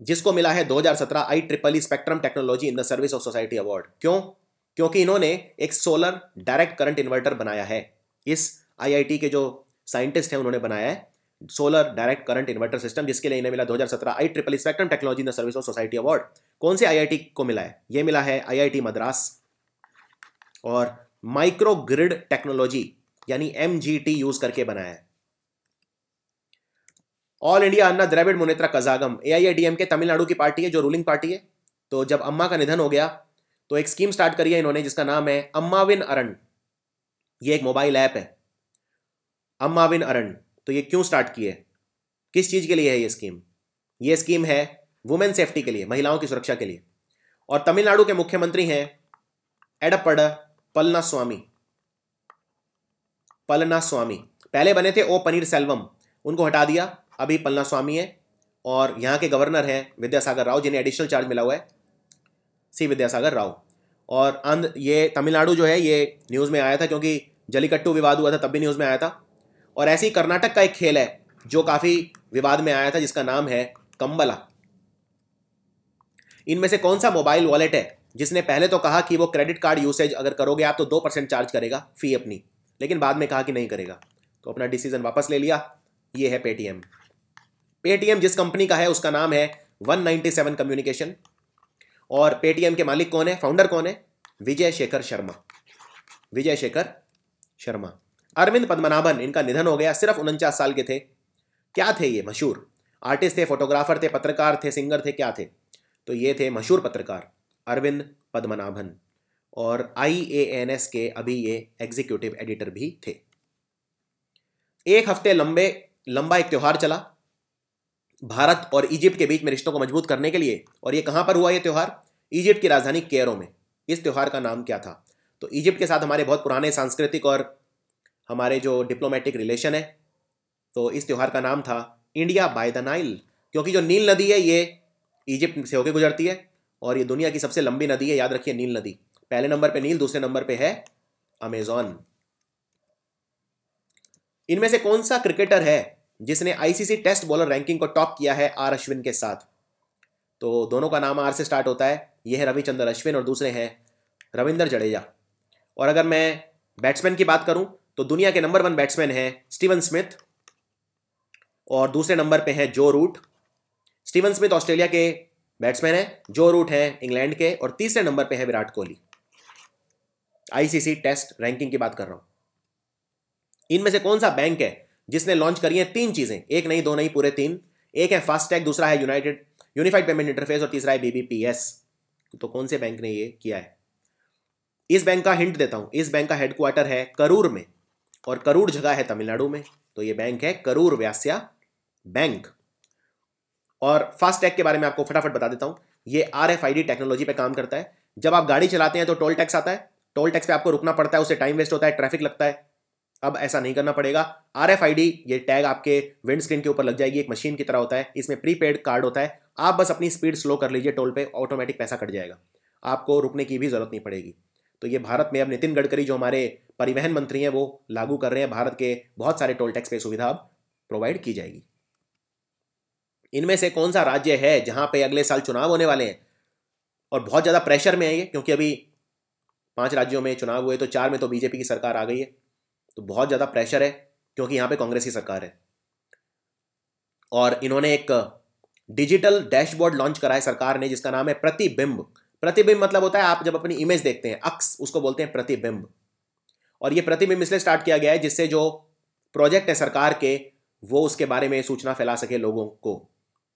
जिसको मिला है 2017 IEEE spectrum technology in the service of society award? क्यों? क्योंकि इन्होंने एक सोलर डायरेक्ट करंट इन्वर्टर बनाया है। इस IIT के जो साइंटिस्ट हैं उन्होंने बनाया है solar direct current inverter system, जिसके लिए इन्हें मिला 2017 IEEE spectrum technology in the service of society award. कौन से IIT को मिला है? यह मिला है IIT मद्रास और माइक्रो ग्रिड टेक्नोलॉजी यानी MGT यूज करके बनाया है। ऑल इंडिया अन्ना द्रविड़ मुनेत्रा कजागम AIADMK तमिलनाडु की पार्टी है जो रूलिंग पार्टी है। तो जब अम्मा का निधन हो गया तो एक स्कीम स्टार्ट करी है इन्होंने जिसका नाम है अम्माविन अरण। ये एक मोबाइल ऐप है अम्माविन अरण। तो ये क्यों स्टार्ट की है, किस चीज के लिए है ये स्कीम? ये स्कीम है वुमेन सेफ्टी के लिए, महिलाओं की सुरक्षा के लिए। और तमिलनाडु के मुख्यमंत्री हैं एडप्पड़ पलनास्वामी। पलनास्वामी पहले बने थे O पनीरसेल्वम, उनको हटा दिया, अभी पलनास्वामी है। और यहाँ के गवर्नर हैं विद्यासागर राव, जिन्हें एडिशनल चार्ज मिला हुआ है C विद्यासागर राव। और ये तमिलनाडु जो है ये न्यूज़ में आया था क्योंकि जलीकट्टू विवाद हुआ था तब भी न्यूज़ में आया था। और ऐसे ही कर्नाटक का एक खेल है जो काफ़ी विवाद में आया था जिसका नाम है कंबला। इनमें से कौन सा मोबाइल वॉलेट है जिसने पहले तो कहा कि वो क्रेडिट कार्ड यूसेज अगर करोगे आप तो 2% चार्ज करेगा फी अपनी, लेकिन बाद में कहा कि नहीं करेगा, तो अपना डिसीजन वापस ले लिया। ये है पेटीएम। पेटीएम जिस कंपनी का है उसका नाम है 197 कम्युनिकेशन। और पेटीएम के मालिक कौन है, फाउंडर कौन है? विजय शेखर शर्मा। विजय शेखर शर्मा। अरविंद पद्मनाभन, इनका निधन हो गया, सिर्फ 49 साल के थे। क्या थे ये? मशहूर आर्टिस्ट थे, फोटोग्राफर थे, पत्रकार थे, सिंगर थे, क्या थे? तो ये थे मशहूर पत्रकार अरविंद पद्मनाभन। और IANS के अभी ये एग्जीक्यूटिव एडिटर भी थे। एक हफ्ते लंबा एक त्योहार चला भारत और इजिप्ट के बीच में रिश्तों को मजबूत करने के लिए। और ये कहां पर हुआ ये त्योहार? इजिप्ट की राजधानी कैरो में। इस त्योहार का नाम क्या था? तो इजिप्ट के साथ हमारे बहुत पुराने सांस्कृतिक और हमारे जो डिप्लोमेटिक रिलेशन है, तो इस त्योहार का नाम था इंडिया बाय द नाइल, क्योंकि जो नील नदी है ये इजिप्ट से होकर गुजरती है और ये दुनिया की सबसे लंबी नदी है, याद रखिए नील नदी। पहले नंबर पे नील, दूसरे नंबर पे है अमेजॉन। इनमें से कौन सा क्रिकेटर है जिसने ICC टेस्ट बॉलर रैंकिंग को टॉप किया है R अश्विन के साथ? तो दोनों का नाम R से स्टार्ट होता है। यह है रविचंद्र अश्विन और दूसरे हैं रविंद्र जडेजा। और अगर मैं बैट्समैन की बात करूं तो दुनिया के नंबर 1 बैट्समैन है स्टीवन स्मिथ और दूसरे नंबर पे है जो रूट। स्टीवन स्मिथ ऑस्ट्रेलिया के बैट्समैन है, जो रूट है इंग्लैंड के, और तीसरे नंबर पे है Virat Kohli. ICC test ranking की बात कर रहा हूं। इनमें से कौन सा बैंक है जिसने लॉन्च करी है 3 चीजें? एक नहीं, दो नहीं, पूरे 3। एक है फास्टैग, दूसरा है यूनिफाइड पेमेंट इंटरफेस और तीसरा है BBPS। तो कौन से बैंक ने ये किया है? इस बैंक का हिंट देता हूं, इस बैंक का हेडक्वार्टर है करूर में और करूर जगह है तमिलनाडु में। तो ये बैंक है करूर व्यास्य बैंक। और फास्टैग के बारे में आपको फटाफट बता देता हूं। ये RFID टेक्नोलॉजी पे काम करता है। जब आप गाड़ी चलाते हैं तो टोल टैक्स आता है, टोल टैक्स पे आपको रुकना पड़ता है, उससे टाइम वेस्ट होता है, ट्रैफिक लगता है। अब ऐसा नहीं करना पड़ेगा। RFID ये टैग आपके विंड स्क्रीन के ऊपर लग जाएगी, एक मशीन की तरह होता है, इसमें प्रीपेड कार्ड होता है। आप बस अपनी स्पीड स्लो कर लीजिए टोल पे, ऑटोमेटिक पैसा कट जाएगा, आपको रुकने की भी जरूरत नहीं पड़ेगी। तो ये भारत में अब नितिन गडकरी जो हमारे परिवहन मंत्री हैं वो लागू कर रहे हैं। भारत के बहुत सारे टोल टैक्स पे सुविधा अब प्रोवाइड की जाएगी। इनमें से कौन सा राज्य है जहां पे अगले साल चुनाव होने वाले हैं और बहुत ज्यादा प्रेशर में है ये, क्योंकि अभी 5 राज्यों में चुनाव हुए तो 4 में तो बीजेपी की सरकार आ गई है, तो बहुत ज्यादा प्रेशर है क्योंकि यहां पे कांग्रेस की सरकार है। और इन्होंने एक डिजिटल डैशबोर्ड लॉन्च करा है सरकार ने जिसका नाम है प्रतिबिंब। प्रतिबिंब मतलब होता है आप जब अपनी इमेज देखते हैं, अक्स, उसको बोलते हैं प्रतिबिंब। और ये प्रतिबिंब इसलिए स्टार्ट किया गया है जिससे जो प्रोजेक्ट है सरकार के वो उसके बारे में सूचना फैला सके लोगों को।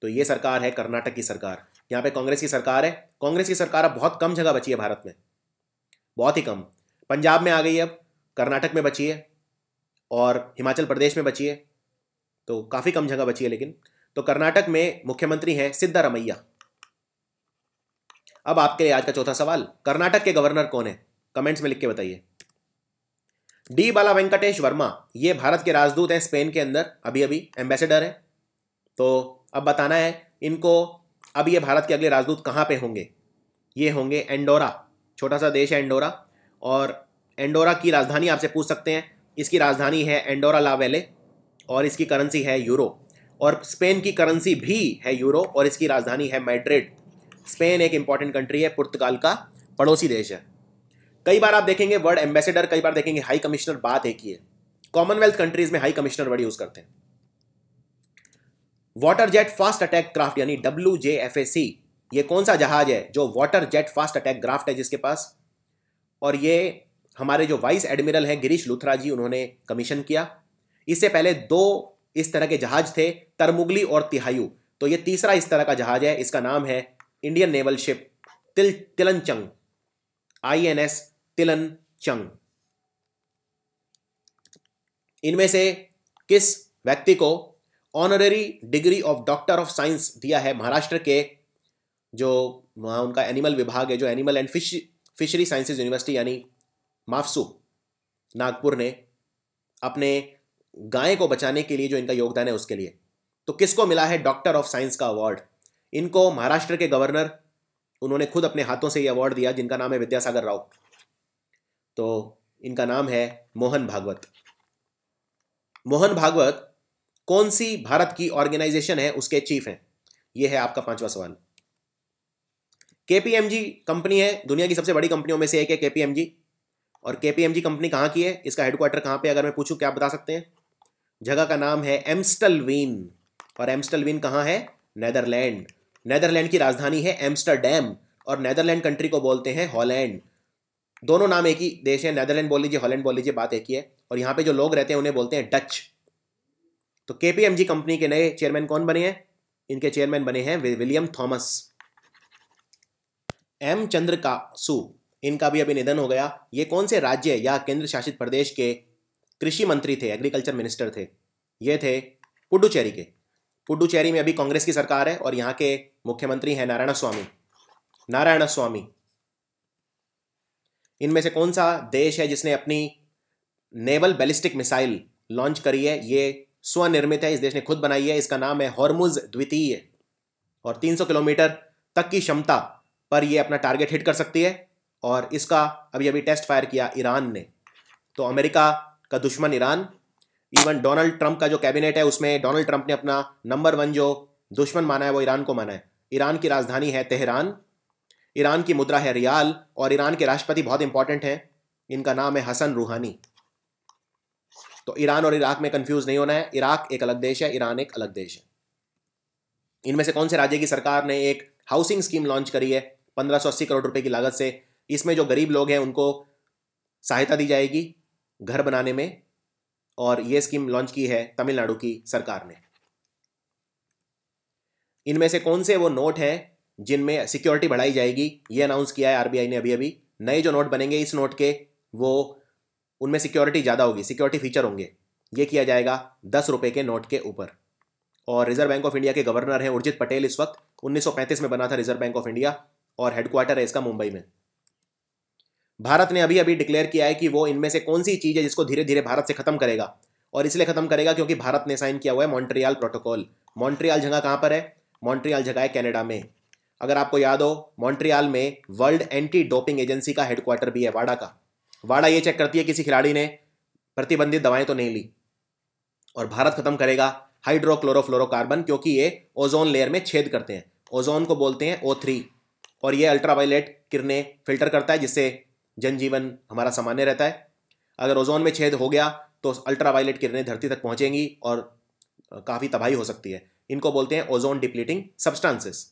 तो ये सरकार है कर्नाटक की सरकार, यहाँ पे कांग्रेस की सरकार है। कांग्रेस की सरकार अब बहुत कम जगह बची है भारत में, बहुत ही कम। पंजाब में आ गई है, अब कर्नाटक में बची है और हिमाचल प्रदेश में बची है, तो काफी कम जगह बची है। लेकिन तो कर्नाटक में मुख्यमंत्री है सिद्धारमैया। अब आपके लिए आज का चौथा सवाल, कर्नाटक के गवर्नर कौन है? कमेंट्स में लिख के बताइए। डी बाला वेंकटेश वर्मा, ये भारत के राजदूत हैं स्पेन के अंदर, अभी अभी एम्बेसडर हैं। तो अब बताना है इनको, अब ये भारत के अगले राजदूत कहाँ पे होंगे? ये होंगे एंडोरा, छोटा सा देश है एंडोरा, और एंडोरा की राजधानी आपसे पूछ सकते हैं। इसकी राजधानी है एंडोरा ला वेले और इसकी करेंसी है यूरो, और स्पेन की करेंसी भी है यूरो और इसकी राजधानी है मैड्रिड। स्पेन एक इंपॉर्टेंट कंट्री है, पुर्तगाल का पड़ोसी देश है। कई बार आप देखेंगे वर्ड एम्बेसडर, कई बार देखेंगे हाई कमिश्नर, बात एक ही है। कॉमनवेल्थ कंट्रीज में हाई कमिश्नर वर्ड यूज करते हैं। Water jet fast attack craft यानी WJFAC, ये कौन सा जहाज है जो water jet fast attack craft है जिसके पास? और ये हमारे जो वाइस एडमिरल हैं गिरीश लुथरा जी, उन्होंने कमीशन किया। इससे पहले 2 इस तरह के जहाज थे, तरमुगली और तिहायु। तो ये तीसरा इस तरह का जहाज है, इसका नाम है इंडियन नेवल शिप तिलनचंग, INS तिलनचंग। इनमें से किस व्यक्ति को honorary degree of doctor of science दिया है महाराष्ट्र के, जो वहाँ उनका एनिमल विभाग है, जो animal and fishery sciences university यानी माफसू नागपुर ने, अपने गाय को बचाने के लिए जो इनका योगदान है उसके लिए। तो किसको मिला है डॉक्टर ऑफ साइंस का अवार्ड? इनको महाराष्ट्र के गवर्नर, उन्होंने खुद अपने हाथों से ये अवार्ड दिया, जिनका नाम है विद्यासागर राव। तो इनका नाम है मोहन भागवत। मोहन भागवत कौन सी भारत की ऑर्गेनाइजेशन है उसके चीफ हैं? यह है आपका 5वां सवाल। KPMG कंपनी है, दुनिया की सबसे बड़ी कंपनियों में से एक है KPMG। और KPMG कंपनी कहाँ की है, इसका हेडक्वार्टर कहाँ पे, अगर मैं पूछूं क्या आप बता सकते हैं? जगह का नाम है एम्स्टलवीन, और एम्स्टलवीन कहाँ है? नेदरलैंड। नेदरलैंड की राजधानी है एम्स्टरडैम, और नेदरलैंड कंट्री को बोलते हैं हॉलैंड। दोनों नाम एक ही देश है, नेदरलैंड बोल लीजिए, हॉलैंड बोल लीजिए, बात एक ही है। और यहाँ पे जो लोग रहते हैं उन्हें बोलते हैं डच। तो KPMG कंपनी के नए चेयरमैन कौन बने हैं? इनके चेयरमैन बने हैं विलियम थॉमस। M चंद्रकासु, इनका भी अभी निधन हो गया। ये कौन से राज्य या केंद्र शासित प्रदेश के कृषि मंत्री थे, एग्रीकल्चर मिनिस्टर थे? ये थे पुडुचेरी के। पुडुचेरी में अभी कांग्रेस की सरकार है और यहाँ के मुख्यमंत्री हैं नारायण स्वामी। इनमें से कौन सा देश है जिसने अपनी नेवल बैलिस्टिक मिसाइल लॉन्च करी है? ये स्वनिर्मित है, इस देश ने खुद बनाई है, इसका नाम है हॉर्मुज द्वितीय। और 300 किलोमीटर तक की क्षमता पर यह अपना टारगेट हिट कर सकती है, और इसका अभी अभी टेस्ट फायर किया ईरान ने। तो अमेरिका का दुश्मन ईरान, इवन डोनाल्ड ट्रंप का जो कैबिनेट है उसमें डोनाल्ड ट्रंप ने अपना नंबर 1 जो दुश्मन माना है वो ईरान को माना है। ईरान की राजधानी है तेहरान, ईरान की मुद्रा है रियाल, और ईरान के राष्ट्रपति बहुत इंपॉर्टेंट हैं, इनका नाम है हसन रूहानी। तो ईरान और इराक में कंफ्यूज नहीं होना है, इराक एक अलग देश है, ईरान एक अलग देश है। इनमें से कौन से राज्य की सरकार ने एक हाउसिंग स्कीम लॉन्च करी है 1580 करोड़ रुपए की लागत से? इसमें जो गरीब लोग हैं उनको सहायता दी जाएगी घर बनाने में, और यह स्कीम लॉन्च की है तमिलनाडु की सरकार ने। इनमें से कौन से वो नोट हैं जिनमें सिक्योरिटी बढ़ाई जाएगी? ये अनाउंस किया है RBI ने अभी अभी। नए जो नोट बनेंगे इस नोट के, वो उनमें सिक्योरिटी ज़्यादा होगी, सिक्योरिटी फीचर होंगे। ये किया जाएगा 10 रुपए के नोट के ऊपर। और रिजर्व बैंक ऑफ इंडिया के गवर्नर हैं उर्जित पटेल। इस वक्त 1935 में बना था रिजर्व बैंक ऑफ इंडिया, और हेडक्वार्टर है इसका मुंबई में। भारत ने अभी अभी डिक्लेयर किया है कि वो इनमें से कौन सी चीज़ है जिसको धीरे धीरे भारत से खत्म करेगा, और इसलिए खत्म करेगा क्योंकि भारत ने साइन किया हुआ है मॉन्ट्रियल प्रोटोकॉल। मॉन्ट्रियल जगह कहाँ पर है? मॉन्ट्रियल जगह है कनाडा में। अगर आपको याद हो, मॉन्ट्रियल में वर्ल्ड एंटी डोपिंग एजेंसी का हेडक्वार्टर भी है, वाडा का। वाडा ये चेक करती है किसी खिलाड़ी ने प्रतिबंधित दवाएं तो नहीं ली। और भारत खत्म करेगा हाइड्रोक्लोरोफ्लोरोकार्बन, क्योंकि ये ओजोन लेयर में छेद करते हैं। ओजोन को बोलते हैं O3, और ये अल्ट्रावायलेट किरणें फिल्टर करता है, जिससे जनजीवन हमारा सामान्य रहता है। अगर ओजोन में छेद हो गया तो अल्ट्रावायलेट किरणें धरती तक पहुंचेंगी और काफ़ी तबाही हो सकती है। इनको बोलते हैं ओजोन डिप्लीटिंग सब्सटेंसेस।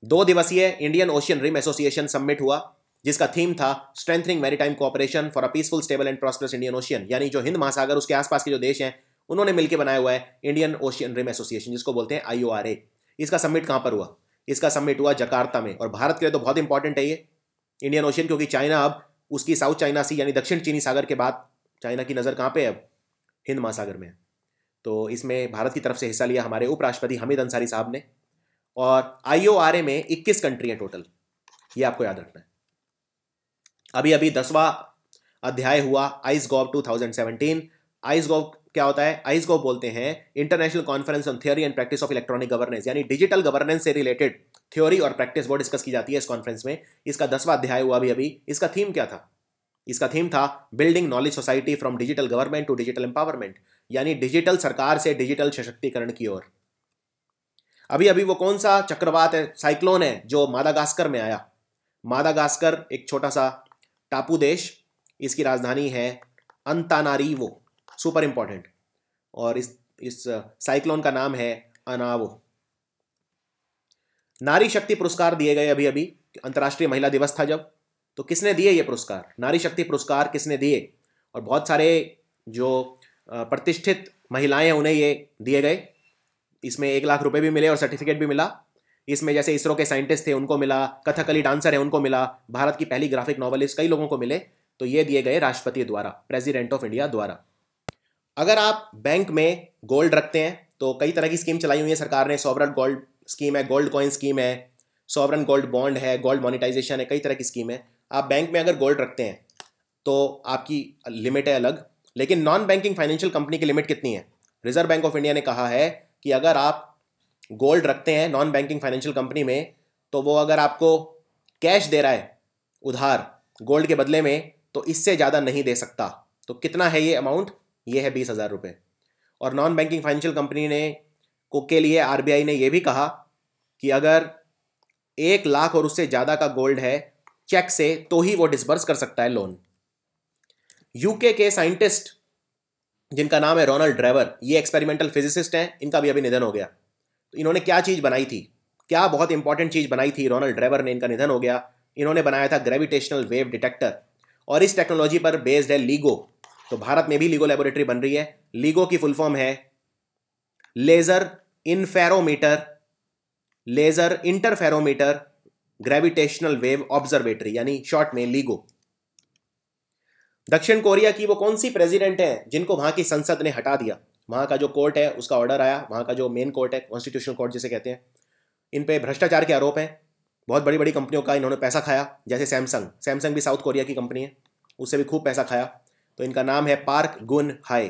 2 दिवसीय Indian Ocean Rim Association summit हुआ, जिसका थीम था strengthening maritime cooperation for a peaceful stable and prosperous Indian Ocean, यानी जो हिंद महासागर उसके आसपास के जो देश हैं उन्होंने मिलकर बनाया हुआ है इंडियन ओशियन रिम एसोसिएशन, जिसको बोलते हैं IORA। इसका समिट कहाँ पर हुआ? इसका समिट हुआ जकार्ता में। और भारत के लिए तो बहुत इंपॉर्टेंट है ये इंडियन ओशियन, क्योंकि चाइना अब उसकी साउथ चाइना सी यानी दक्षिण चीनी सागर के बाद चाइना की नज़र कहाँ पे है? अब हिंद महासागर में। तो इसमें भारत की तरफ से हिस्सा लिया हमारे उपराष्ट्रपति हामिद अंसारी साहब ने। और IORA में 21 कंट्री है टोटल, ये आपको याद रखना है। अभी अभी 10वां अध्याय हुआ आइसगोव 2017। आइसगोव क्या होता है? आइसगोव बोलते हैं international conference on theory and practice of electronic governance, यानी डिजिटल गवर्नेंस से रिलेटेड थ्योरी और प्रैक्टिस वो डिस्कस की जाती है इस कॉन्फ्रेंस में। इसका 10वां अध्याय हुआ अभी। इसका थीम क्या था? इसका थीम था building knowledge society from digital government to digital empowerment, यानी डिजिटल सरकार से डिजिटल सशक्तिकरण की ओर। अभी अभी वो कौन सा चक्रवात है, साइक्लोन है, जो मादागास्कर में आया? मादागास्कर एक छोटा सा टापू देश, इसकी राजधानी है अंतानारीवो, सुपर इंपॉर्टेंट। और इस साइक्लोन का नाम है अनावो। नारी शक्ति पुरस्कार दिए गए अभी अभी, अंतर्राष्ट्रीय महिला दिवस था जब, तो किसने दिए ये पुरस्कार? नारी शक्ति पुरस्कार किसने दिए? और बहुत सारे जो प्रतिष्ठित महिलाएं हैं उन्हें ये दिए गए। इसमें 1 लाख रुपए भी मिले और सर्टिफिकेट भी मिला। इसमें जैसे इसरो के साइंटिस्ट थे उनको मिला, कथकली डांसर है उनको मिला, भारत की पहली ग्राफिक नॉवेलिस्ट, कई लोगों को मिले। तो ये दिए गए राष्ट्रपति द्वारा, प्रेसिडेंट ऑफ इंडिया द्वारा। अगर आप बैंक में गोल्ड रखते हैं तो कई तरह की स्कीम चलाई हुई है सरकार ने। सॉवरन गोल्ड स्कीम है, गोल्ड कॉइन स्कीम है, सॉवरन गोल्ड बॉन्ड है, गोल्ड मोनेटाइजेशन है, कई तरह की स्कीम है। आप बैंक में अगर गोल्ड रखते हैं तो आपकी लिमिट है अलग, लेकिन नॉन बैंकिंग फाइनेंशियल कंपनी की लिमिट कितनी है? रिजर्व बैंक ऑफ इंडिया ने कहा है कि अगर आप गोल्ड रखते हैं नॉन बैंकिंग फाइनेंशियल कंपनी में, तो वो अगर आपको कैश दे रहा है उधार गोल्ड के बदले में, तो इससे ज़्यादा नहीं दे सकता। तो कितना है ये अमाउंट? ये है 20,000 रुपये। और नॉन बैंकिंग फाइनेंशियल कंपनी ने के लिए आरबीआई ने यह भी कहा कि अगर 1 लाख और उससे ज़्यादा का गोल्ड है चेक से, तो ही वो डिसबर्स कर सकता है लोन। यूके के साइंटिस्ट जिनका नाम है रोनाल्ड ड्रेवर, ये एक्सपेरिमेंटल फिजिसिस्ट हैं, इनका भी अभी निधन हो गया। तो इन्होंने क्या चीज़ बनाई थी, क्या बहुत इंपॉर्टेंट चीज़ बनाई थी रोनाल्ड ड्रेवर ने, इनका निधन हो गया। इन्होंने बनाया था ग्रेविटेशनल वेव डिटेक्टर, और इस टेक्नोलॉजी पर बेस्ड है लीगो। तो भारत में भी लीगो लेबोरेटरी बन रही है। लीगो की फुल फॉर्म है laser interferometer, laser interferometer gravitational wave observatory, यानी शॉर्ट में लीगो। दक्षिण कोरिया की वो कौन सी प्रेसिडेंट है जिनको वहां की संसद ने हटा दिया? वहां का जो कोर्ट है उसका ऑर्डर आया, वहां का जो मेन कोर्ट है, कॉन्स्टिट्यूशनल कोर्ट जिसे कहते हैं, इन पे भ्रष्टाचार के आरोप हैं। बहुत बड़ी बड़ी कंपनियों का इन्होंने पैसा खाया, जैसे सैमसंग भी साउथ कोरिया की कंपनी है, उससे भी खूब पैसा खाया। तो इनका नाम है पार्क गुन हाई।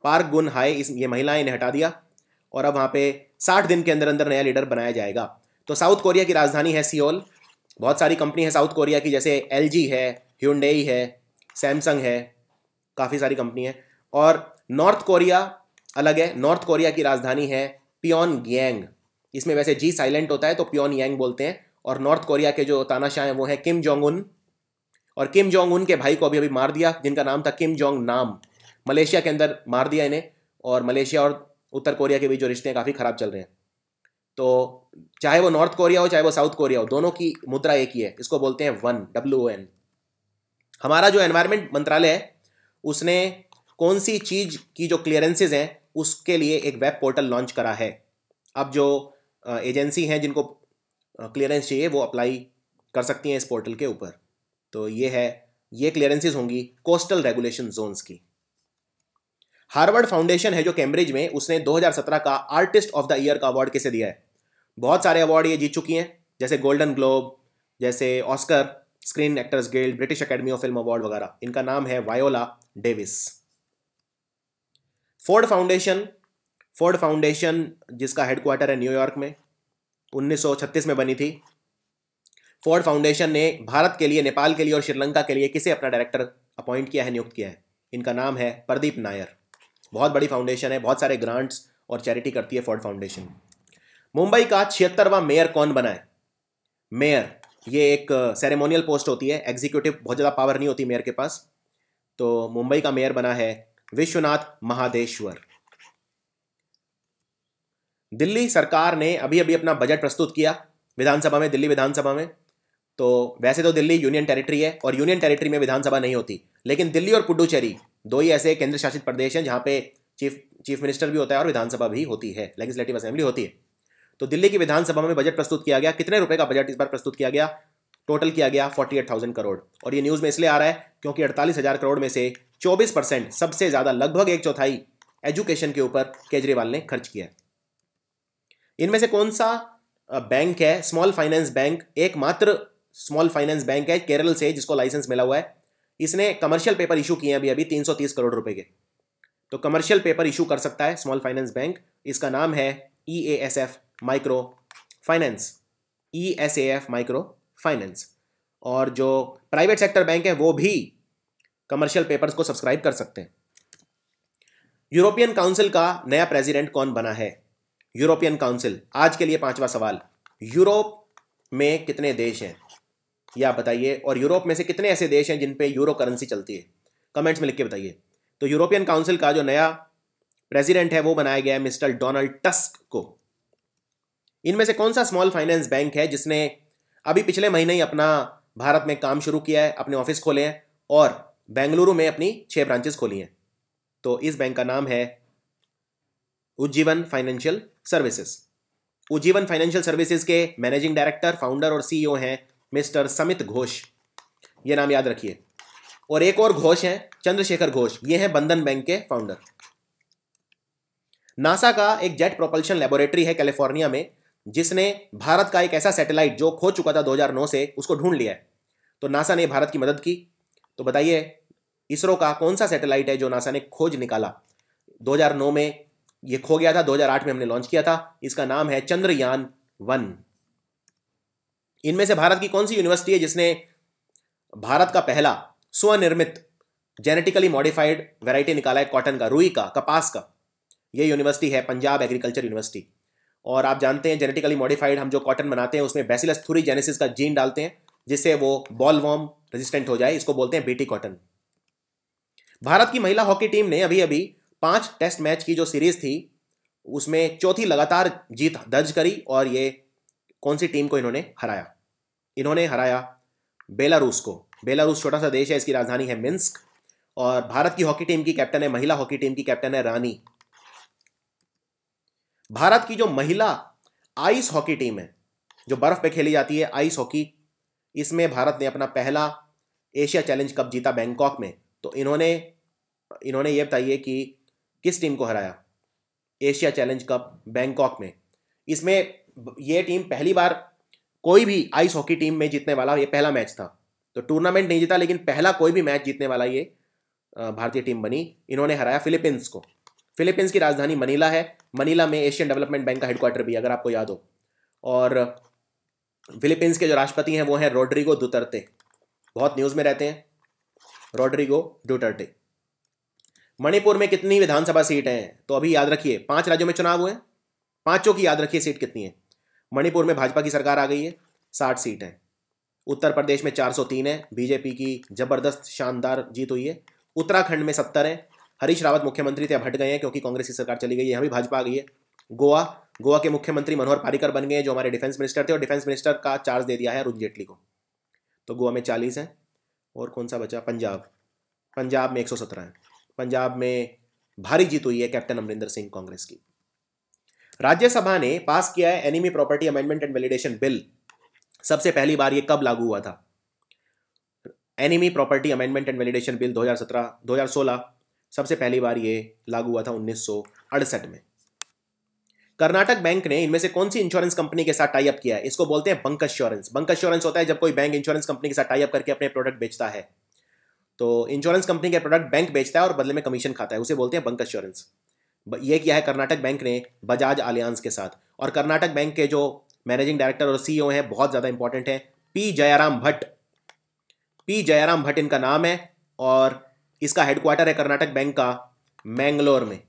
पार्क गुन हाई, ये महिलाएं इन्हें हटा दिया, और अब वहाँ पे 60 दिन के अंदर अंदर नया लीडर बनाया जाएगा। तो साउथ कोरिया की राजधानी है सियोल। बहुत सारी कंपनी है साउथ कोरिया की, जैसे एलजी है, ह्यूंडई है, सैमसंग है, काफ़ी सारी कंपनी है। और नॉर्थ कोरिया अलग है। नॉर्थ कोरिया की राजधानी है प्योनगयांग। इसमें वैसे जी साइलेंट होता है तो प्योनयांग बोलते हैं। और नॉर्थ कोरिया के जो तानाशाह हैं वो है किम जोंग उन, और किम जोंग उन के भाई को अभी अभी मार दिया जिनका नाम था किम जोंग नाम। मलेशिया के अंदर मार दिया इन्हें, और मलेशिया और उत्तर कोरिया के बीच जो रिश्ते हैं काफ़ी ख़राब चल रहे हैं। तो चाहे वो नॉर्थ कोरिया हो चाहे वो साउथ कोरिया हो, दोनों की मुद्रा एक ही है, इसको बोलते हैं वन, WON। हमारा जो एनवायरमेंट मंत्रालय है उसने कौन सी चीज़ की जो क्लियरेंसेज हैं उसके लिए एक वेब पोर्टल लॉन्च करा है। अब जो एजेंसी हैं जिनको क्लियरेंस चाहिए वो अप्लाई कर सकती हैं इस पोर्टल के ऊपर। तो ये क्लियरेंसेज होंगी कोस्टल रेगुलेशन जोन्स की। हार्वर्ड फाउंडेशन है जो कैम्ब्रिज में, उसने 2017 का आर्टिस्ट ऑफ द ईयर का अवार्ड किसे दिया है? बहुत सारे अवार्ड ये जीत चुकी हैं, जैसे गोल्डन ग्लोब, जैसे Oscar, screen actors guild, British academy of film award वगैरह। इनका नाम है वायोला डेविस। फोर्ड फाउंडेशन जिसका हेडक्वार्टर है न्यूयॉर्क में, 1936 में बनी थी। फोर्ड फाउंडेशन ने भारत के लिए, नेपाल के लिए और श्रीलंका के लिए किसे अपना डायरेक्टर अपॉइंट किया है, नियुक्त किया है? इनका नाम है प्रदीप नायर। बहुत बड़ी फाउंडेशन है, बहुत सारे ग्रांट्स और चैरिटी करती है फोर्ड फाउंडेशन। मुंबई का 76वां मेयर कौन बना है? मेयर ये एक सेरेमोनियल पोस्ट होती है, एग्जीक्यूटिव बहुत ज़्यादा पावर नहीं होती मेयर के पास। तो मुंबई का मेयर बना है विश्वनाथ महादेश्वर। दिल्ली सरकार ने अभी अभी अपना बजट प्रस्तुत किया विधानसभा में, दिल्ली विधानसभा में। तो वैसे तो दिल्ली यूनियन टेरिटरी है और यूनियन टेरिटरी में विधानसभा नहीं होती, लेकिन दिल्ली और पुडुचेरी दो ही ऐसे केंद्र शासित प्रदेश हैं जहाँ पे चीफ मिनिस्टर भी होता है और विधानसभा भी होती है, लेजिस्लेटिव असेंबली होती है। तो दिल्ली की विधानसभा में बजट प्रस्तुत किया गया। कितने रुपए का बजट इस बार प्रस्तुत किया गया? टोटल किया गया 48,000 करोड़। और ये न्यूज़ में इसलिए आ रहा है क्योंकि 48,000 करोड़ में से 24%, सबसे ज़्यादा, लगभग 1/4 एजुकेशन के ऊपर केजरीवाल ने खर्च किया। इनमें से कौन सा बैंक है स्मॉल फाइनेंस बैंक, एकमात्र स्मॉल फाइनेंस बैंक है केरल से जिसको लाइसेंस मिला हुआ है? इसने कमर्शियल पेपर इशू किए हैं अभी अभी 330 करोड़ रुपए के। तो कमर्शियल पेपर इशू कर सकता है स्मॉल फाइनेंस बैंक। इसका नाम है EASF micro finance, ESAF micro finance. और जो प्राइवेट सेक्टर बैंक है वो भी कमर्शियल पेपर्स को सब्सक्राइब कर सकते हैं। यूरोपियन काउंसिल का नया प्रेसिडेंट कौन बना है? यूरोपियन काउंसिल, आज के लिए 5वां सवाल, यूरोप में कितने देश हैं ये आप बताइए, और यूरोप में से कितने ऐसे देश हैं जिन पे यूरो करेंसी चलती है? कमेंट्स में लिख के बताइए। तो यूरोपियन काउंसिल का जो नया प्रेसिडेंट है वो बनाया गया है मिस्टर डोनाल्ड टस्क को। इनमें से कौन सा स्मॉल फाइनेंस बैंक है जिसने अभी पिछले महीने ही अपना भारत में काम शुरू किया है, अपने ऑफिस खोले हैं और बेंगलुरु में अपनी 6 ब्रांचेस खोली हैं? तो इस बैंक का नाम है Ujjivan financial services. Ujjivan financial services के मैनेजिंग डायरेक्टर, फाउंडर और सीईओ हैं मिस्टर समित घोष, ये नाम याद रखिए। और एक और घोष हैं चंद्रशेखर घोष, ये हैं बंधन बैंक के फाउंडर। नासा का एक जेट प्रोपल्शन लेबोरेटरी है कैलिफोर्निया में, जिसने भारत का एक ऐसा सैटेलाइट जो खो चुका था 2009 से, उसको ढूंढ लिया है। तो नासा ने भारत की मदद की। तो बताइए इसरो का कौन सा सैटेलाइट है जो नासा ने खोज निकाला? 2009 में ये खो गया था, 2008 में हमने लॉन्च किया था। इसका नाम है चंद्रयान-1। इनमें से भारत की कौन सी यूनिवर्सिटी है जिसने भारत का पहला स्वनिर्मित जेनेटिकली मॉडिफाइड वैरायटी निकाला है कॉटन का, रुई का, कपास का? ये यूनिवर्सिटी है पंजाब एग्रीकल्चर यूनिवर्सिटी। और आप जानते हैं जेनेटिकली मॉडिफाइड हम जो कॉटन बनाते हैं उसमें बैसिलस थुरिजेनेसिस का जीन डालते हैं जिससे वो बॉलवॉर्म रेजिस्टेंट हो जाए, इसको बोलते हैं बीटी कॉटन। भारत की महिला हॉकी टीम ने अभी अभी 5 टेस्ट मैच की जो सीरीज थी उसमें चौथी लगातार जीत दर्ज करी। और ये कौन सी टीम को इन्होंने हराया? इन्होंने हराया बेलारूस को। बेलारूस छोटा सा देश है, इसकी राजधानी है मिन्स्क। और भारत की हॉकी टीम की कैप्टन है, महिला हॉकी टीम की कैप्टन है रानी। भारत की जो महिला आइस हॉकी टीम है, जो बर्फ पे खेली जाती है आइस हॉकी, इसमें भारत ने अपना पहला एशिया चैलेंज कप जीता बैंकॉक में। तो इन्होंने ये बताइए कि किस टीम को हराया एशिया चैलेंज कप बैंकॉक में? इसमें ये टीम पहली बार कोई भी आइस हॉकी टीम में जीतने वाला, ये पहला मैच था। तो टूर्नामेंट नहीं जीता लेकिन पहला कोई भी मैच जीतने वाला ये भारतीय टीम बनी। इन्होंने हराया फिलीपींस को। फिलीपींस की राजधानी मनीला है। मनीला में एशियन डेवलपमेंट बैंक का हेडक्वार्टर भी, अगर आपको याद हो। और फिलीपींस के जो राष्ट्रपति हैं वो हैं रोड्रिगो दुतर्ते, बहुत न्यूज़ में रहते हैं, रोड्रिगो दुतर्ते। मणिपुर में कितनी विधानसभा सीट हैं? तो अभी याद रखिए 5 राज्यों में चुनाव हुए, 5 की याद रखिए सीट कितनी है। मणिपुर में भाजपा की सरकार आ गई है, 60 सीट है। उत्तर प्रदेश में 403 है, बीजेपी की जबरदस्त शानदार जीत हुई है। उत्तराखंड में 70 है, हरीश रावत मुख्यमंत्री थे, अब हट गए हैं क्योंकि कांग्रेस की सरकार चली गई है, यहाँ भी भाजपा आ गई है। गोवा के मुख्यमंत्री मनोहर पारिकर बन गए जो हमारे डिफेंस मिनिस्टर थे, और डिफेंस मिनिस्टर का चार्ज दे दिया है अरुण जेटली को। तो गोवा में 40 है। और कौन सा बचा? पंजाब में 117 है। पंजाब में भारी जीत हुई है कैप्टन अमरिंदर सिंह कांग्रेस की। राज्यसभा ने पास किया है enemy property amendment and validation bill. सबसे पहली बार ये कब लागू हुआ था? Enemy property amendment and validation bill 2016 सबसे पहली बार ये लागू हुआ था 1968 में। कर्नाटक बैंक ने इनमें से कौन सी इंश्योरेंस कंपनी के साथ टाई अप किया है? इसको बोलते हैं बंक एश्योरेंस। बंक एश्योरेंस होता है जब कोई बैंक इंश्योरेंस कंपनी के साथ टाई अप करके अपने प्रोडक्ट बेचता है। तो इंश्योरेंस कंपनी के प्रोडक्ट बैंक बेचता है और बदले में कमीशन खाता है, उसे बोलते हैं बंक एश्योरेंस। ये किया है कर्नाटक बैंक ने बजाज आलियांज के साथ। और कर्नाटक बैंक के जो मैनेजिंग डायरेक्टर और सीईओ हैं बहुत ज़्यादा इंपॉर्टेंट है, पी जयराम भट्ट। पी जयराम भट्ट इनका नाम है और इसका हेडक्वार्टर है कर्नाटक बैंक का मैंगलोर में।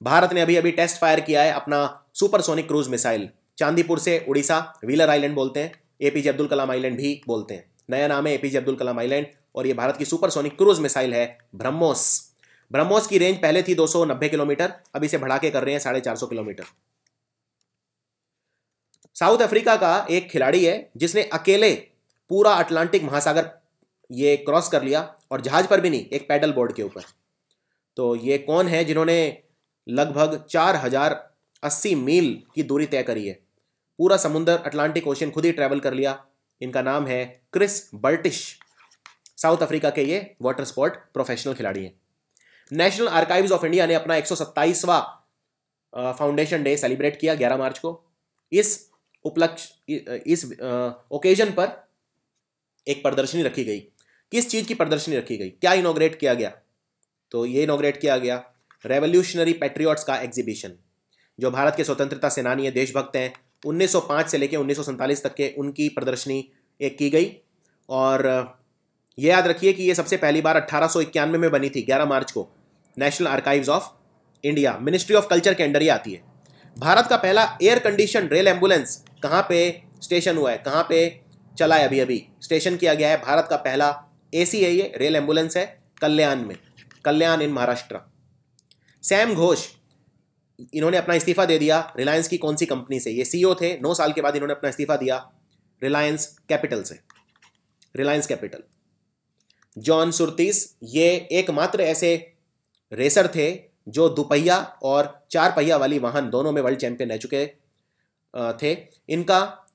भारत ने अभी अभी टेस्ट फायर किया है अपना सुपरसोनिक क्रूज मिसाइल चांदीपुर से उड़ीसा, व्हीलर आइलैंड बोलते हैं, एपीजे अब्दुल कलाम आइलैंड भी बोलते हैं। नया नाम है एपीजे अब्दुल कलाम आइलैंड। और ये भारत की सुपरसोनिक क्रूज मिसाइल है ब्रह्मोस। ब्रह्मोस की रेंज पहले थी 290 किलोमीटर, अब इसे बढ़ा के कर रहे हैं 450 किलोमीटर। साउथ अफ्रीका का एक खिलाड़ी है जिसने अकेले पूरा अटलांटिक महासागर ये क्रॉस कर लिया, और जहाज पर भी नहीं, एक पैडल बोर्ड के ऊपर। तो ये कौन है जिन्होंने लगभग 4080 मील की दूरी तय करी है, पूरा समुद्र अटलांटिक ओशन खुद ही ट्रैवल कर लिया? इनका नाम है क्रिस बर्टिश। साउथ अफ्रीका के ये वाटर स्पोर्ट प्रोफेशनल खिलाड़ी हैं। नेशनल आर्काइव्स ऑफ इंडिया ने अपना 127वां फाउंडेशन डे सेलिब्रेट किया 11 मार्च को। इस ओकेजन पर एक प्रदर्शनी रखी गई किस चीज़ की प्रदर्शनी रखी गई, क्या इनॉग्रेट किया गया? तो ये इनॉग्रेट किया गया रेवोल्यूशनरी पैट्रियट्स का एग्जीबिशन। जो भारत के स्वतंत्रता सेनानी है, देशभक्त हैं, 1905 से लेकर 1947 तक के उनकी प्रदर्शनी एक की गई। और ये याद रखिए कि ये सबसे पहली बार 1891 में बनी थी, 11 मार्च को। National archives of India, ministry of culture के अंडर ही आती है। भारत का पहला एयर कंडीशन रेल एम्बुलेंस कहाँ पे स्टेशन हुआ है, कहाँ पे चला है? अभी अभी स्टेशन किया गया है। भारत का पहला एसी है, ये रेल एम्बुलेंस है, कल्याण में, कल्याण इन महाराष्ट्र। सैम घोष, इन्होंने अपना इस्तीफा दे दिया रिलायंस की कौन सी कंपनी से? ये सीईओ थे, 9 साल के बाद इन्होंने अपना इस्तीफा दिया रिलायंस कैपिटल से, रिलायंस कैपिटल। जॉन सुरतीस, ये एकमात्र ऐसे रेसर थे जो दुपहिया और 4 पहिया वाली वाहन दोनों में वर्ल्ड चैंपियन रह चुके थे। इनका,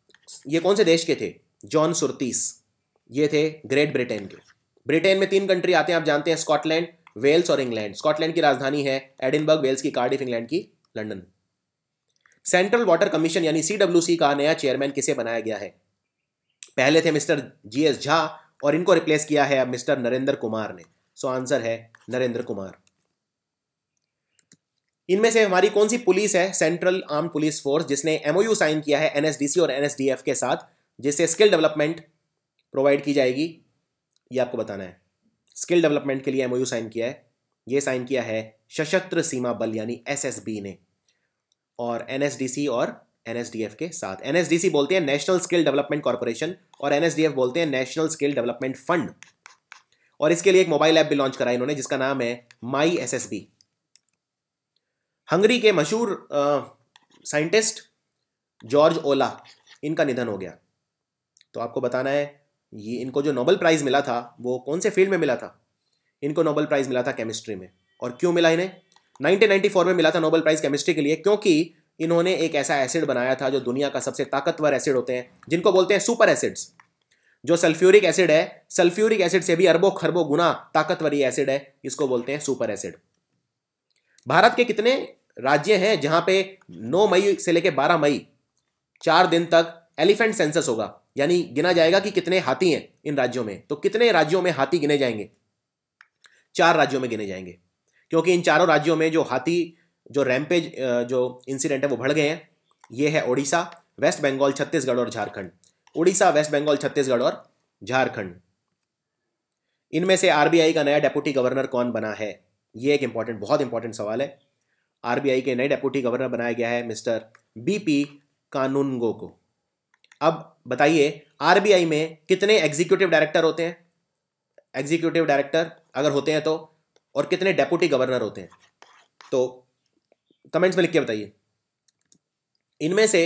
ये कौन से देश के थे? जॉन सुरतीस, ये थे ग्रेट ब्रिटेन के। ब्रिटेन में 3 कंट्री आते हैं, आप जानते हैं, स्कॉटलैंड, वेल्स और इंग्लैंड। स्कॉटलैंड की राजधानी है एडिनबर्ग, वेल्स की कार्डिफ, इंग्लैंड की लंदन। सेंट्रल वाटर कमीशन यानी सीडब्ल्यूसी का नया चेयरमैन किसे बनाया गया है? पहले थे मिस्टर जीएस झा और इनको रिप्लेस किया है अब मिस्टर नरेंद्र कुमार ने। सो आंसर है नरेंद्र कुमार। इनमें से हमारी कौन सी पुलिस है, सेंट्रल आर्म पुलिस फोर्स, जिसने एमओयू साइन किया है एनएसडीसी और एनएसडीएफ के साथ, जिससे स्किल डेवलपमेंट प्रोवाइड की जाएगी? ये आपको बताना है। स्किल डेवलपमेंट के लिए एमओयू साइन किया है, ये साइन किया है सशस्त्र सीमा बल यानी एसएसबी ने, और एनएसडीसी और एनएसडीएफ के साथ। एनएसडीसी बोलते हैं नेशनल स्किल डेवलपमेंट कॉर्पोरेशन और एनएसडीएफ बोलते हैं नेशनल स्किल डेवलपमेंट फंड। और इसके लिए एक मोबाइल ऐप भी लॉन्च करा इन्होंने जिसका नाम है माई एसएसबी। हंगरी के मशहूर साइंटिस्ट जॉर्ज ओला, इनका निधन हो गया। तो आपको बताना है, ये इनको जो नोबेल प्राइज़ मिला था वो कौन से फील्ड में मिला था? इनको नोबेल प्राइज़ मिला था केमिस्ट्री में। और क्यों मिला इन्हें? 1994 में मिला था नोबेल प्राइज़ केमिस्ट्री के लिए, क्योंकि इन्होंने एक ऐसा एसिड बनाया था जो दुनिया का सबसे ताकतवर एसिड होते हैं, जिनको बोलते हैं सुपर एसिड्स। जो सल्फ्यूरिक एसिड है, सल्फ्यूरिक एसिड से भी अरबों खरबों गुना ताकतवर ये एसिड है, इसको बोलते हैं सुपर एसिड। भारत के कितने राज्य हैं जहां पे 9 मई से लेकर 12 मई 4 दिन तक एलिफेंट सेंसस होगा, यानी गिना जाएगा कि कितने हाथी हैं इन राज्यों में? तो कितने राज्यों में हाथी गिने जाएंगे? 4 राज्यों में गिने जाएंगे, क्योंकि इन चारों राज्यों में जो हाथी, जो रैम्पेज, जो इंसिडेंट है वो बढ़ गए हैं। ये है ओडिशा, वेस्ट बंगाल, छत्तीसगढ़ और झारखंड। उड़ीसा, वेस्ट बंगाल, छत्तीसगढ़ और झारखंड। इनमें से आरबीआई का नया डेप्यूटी गवर्नर कौन बना है? ये एक इंपॉर्टेंट, बहुत इंपॉर्टेंट सवाल है। आरबीआई के नए डेप्यूटी गवर्नर बनाया गया है मिस्टर बीपी कानूनगो को। अब बताइए, आरबीआई में कितने एग्जीक्यूटिव डायरेक्टर होते हैं? एग्जीक्यूटिव डायरेक्टर अगर होते हैं तो, और कितने डेप्यूटी गवर्नर होते हैं? तो कमेंट्स में लिख के बताइए। इनमें से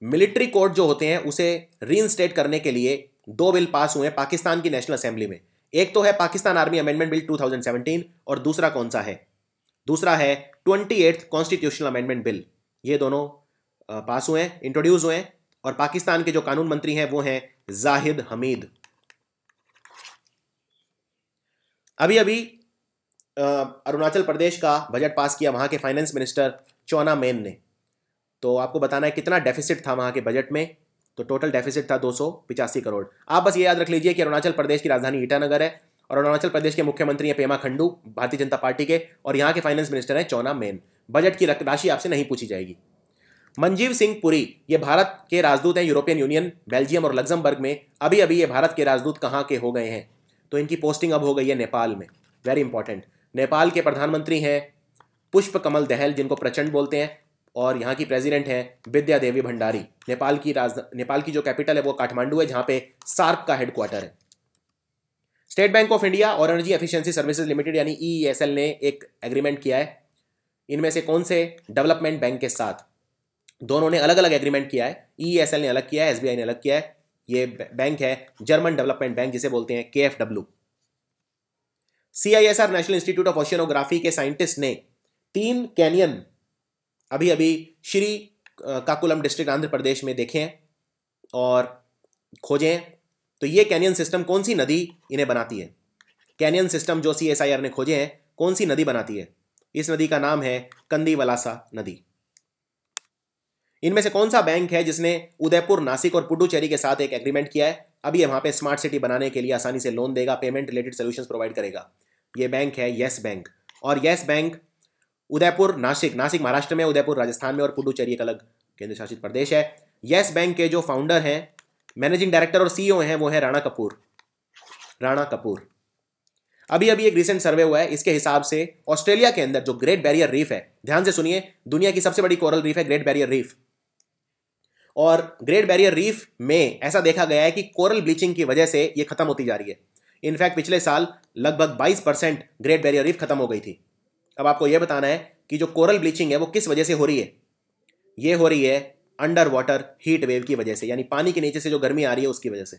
मिलिट्री कोड जो होते हैं उसे रीइंस्टेट करने के लिए 2 बिल पास हुए हैं पाकिस्तान की नेशनल असेंबली में। एक तो है पाकिस्तान आर्मी अमेंडमेंट बिल 2017 और दूसरा कौन सा है? दूसरा है 28th कॉन्स्टिट्यूशनल अमेंडमेंट बिल। ये दोनों पास हुए हैं, इंट्रोड्यूस हुए हैं, और पाकिस्तान के जो कानून मंत्री हैं वो हैं जाहिद हमीद। अभी अभी अरुणाचल प्रदेश का बजट पास किया वहां के फाइनेंस मिनिस्टर चौना मेन ने। तो आपको बताना है कितना डेफिसिट था वहां के बजट में। तो टोटल डेफिसिट था 285 करोड़। आप बस ये याद रख लीजिए कि अरुणाचल प्रदेश की राजधानी ईटानगर है और अरुणाचल प्रदेश के मुख्यमंत्री हैं पेमा खंडू, भारतीय जनता पार्टी के, और यहाँ के फाइनेंस मिनिस्टर हैं चौना मेन। बजट की राशि आपसे नहीं पूछी जाएगी। मनजीव सिंह पुरी, ये भारत के राजदूत हैं यूरोपियन यूनियन, बेल्जियम और लग्जमबर्ग में। अभी अभी ये भारत के राजदूत कहाँ के हो गए हैं? तो इनकी पोस्टिंग अब हो गई है नेपाल में। Very important. नेपाल के प्रधानमंत्री हैं पुष्प कमल दहल, जिनको प्रचंड बोलते हैं, और यहाँ की प्रेसिडेंट है विद्या देवी भंडारी। नेपाल की जो कैपिटल है वो काठमांडू है, जहाँ पे सार्क का हेडक्वार्टर है। स्टेट बैंक ऑफ इंडिया और एनर्जी एफिशिएंसी सर्विसेज लिमिटेड यानी ईईएसएल ने एक एग्रीमेंट किया है। इनमें से कौन से डेवलपमेंट बैंक के साथ? दोनों ने अलग अलग एग्रीमेंट किया है। ईईएसएल ने अलग किया है, एसबीआई ने अलग किया है। ये बैंक है जर्मन डेवलपमेंट बैंक, जिसे बोलते हैं केएफडब्ल्यू। CISR national institute of oceanography के साइंटिस्ट ने 3 कैनियन अभी अभी श्री काकुलम डिस्ट्रिक्ट आंध्र प्रदेश में देखे हैं और खोजे हैं। तो ये कैनियन सिस्टम कौन सी नदी इन्हें बनाती है? कैनियन सिस्टम जो सीएसआईआर ने खोजे हैं कौन सी नदी बनाती है? इस नदी का नाम है कंदीवलासा नदी। इनमें से कौन सा बैंक है जिसने उदयपुर, नासिक और पुडुचेरी के साथ एक एग्रीमेंट किया है? अभी ये वहाँ पे स्मार्ट सिटी बनाने के लिए आसानी से लोन देगा, पेमेंट रिलेटेड सोल्यूशंस प्रोवाइड करेगा। ये बैंक है येस बैंक। और येस बैंक उदयपुर नासिक महाराष्ट्र में, उदयपुर राजस्थान में, और पुडुचेरी एक अलग केंद्र शासित प्रदेश है। येस बैंक के जो फाउंडर हैं, मैनेजिंग डायरेक्टर और सीईओ हैं, वो है राणा कपूर। अभी एक रिसेंट सर्वे हुआ है, इसके हिसाब से ऑस्ट्रेलिया के अंदर जो ग्रेट बैरियर रीफ है, ध्यान से सुनिए, दुनिया की सबसे बड़ी कोरल रीफ है ग्रेट बैरियर रीफ। और ग्रेट बैरियर रीफ में ऐसा देखा गया है कि कोरल ब्लीचिंग की वजह से ये खत्म होती जा रही है। इनफैक्ट पिछले साल लगभग 22% ग्रेट बैरियर रीफ खत्म हो गई थी। अब आपको यह बताना है कि जो कोरल ब्लीचिंग है वो किस वजह से हो रही है। ये हो रही है अंडर वाटर हीट वेव की वजह से, यानी पानी के नीचे से जो गर्मी आ रही है उसकी वजह से।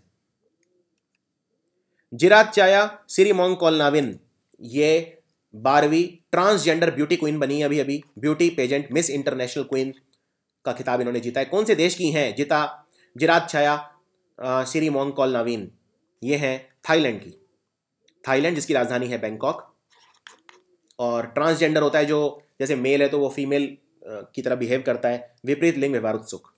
जिरातचाया सिरिमोंगकोलनाविन ये 12वीं ट्रांसजेंडर ब्यूटी क्वीन बनी है। अभी beauty pageant Miss International Queen का खिताब इन्होंने जीता है। कौन से देश की हैं जिरातचाया सिरिमोंगकोलनाविन? ये हैं थाईलैंड की। थाईलैंड जिसकी राजधानी है बैंकॉक। और ट्रांसजेंडर होता है जो जैसे मेल है तो वो फीमेल की तरह बिहेव करता है, विपरीत लिंग व्यवहार उत्सुक।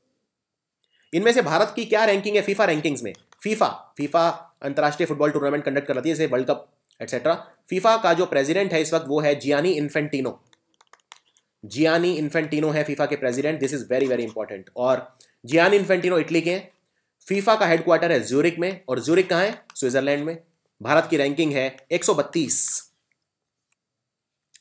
इनमें से भारत की क्या रैंकिंग है फीफा रैंकिंग्स में? फीफा अंतर्राष्ट्रीय फुटबॉल टूर्नामेंट कंडक्ट कराती है, जैसे वर्ल्ड कप एटसेट्रा। फीफा का जो प्रेसिडेंट है इस वक्त वो है जियानी इन्फेंटिनो है फीफा के president. This is very very important. और जियानी इन्फेंटिनो इटली के हैं। फीफा का हेडक्वार्टर है ज्यूरिक में, और ज्यूरिक कहाँ है? स्विट्जरलैंड में। भारत की रैंकिंग है 132।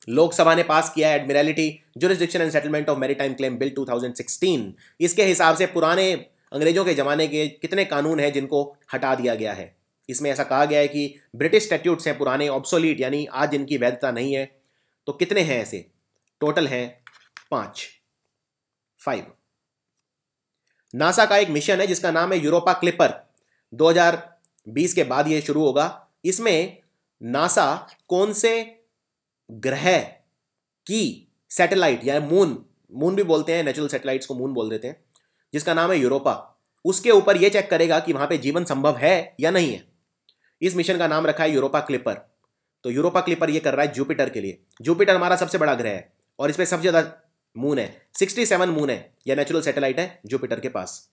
लोकसभा ने पास किया है admiralty jurisdiction and settlement of maritime claim bill 2016। इसके हिसाब से पुराने अंग्रेजों के जमाने के कितने कानून हैं जिनको हटा दिया गया है। इसमें ऐसा कहा गया है कि ब्रिटिश स्टैट्यूट्स हैं पुराने, ऑब्सोलीट, यानी आज जिनकी वैधता नहीं है। तो कितने हैं ऐसे? टोटल हैं 5। नासा का एक मिशन है जिसका नाम है यूरोपा क्लिपर। 2020 के बाद ये शुरू होगा। इसमें नासा कौन से ग्रह की सैटेलाइट, या मून भी बोलते हैं, नेचुरल सैटेलाइट्स को मून बोल देते हैं, जिसका नाम है यूरोपा, उसके ऊपर यह चेक करेगा कि वहां पे जीवन संभव है या नहीं है। इस मिशन का नाम रखा है यूरोपा क्लिपर। तो यूरोपा क्लिपर ये कर रहा है जुपिटर के लिए। जुपिटर हमारा सबसे बड़ा ग्रह है और इस पर सबसे ज्यादा मून है, 67 मून है या नेचुरल सैटेलाइट है जुपिटर के पास।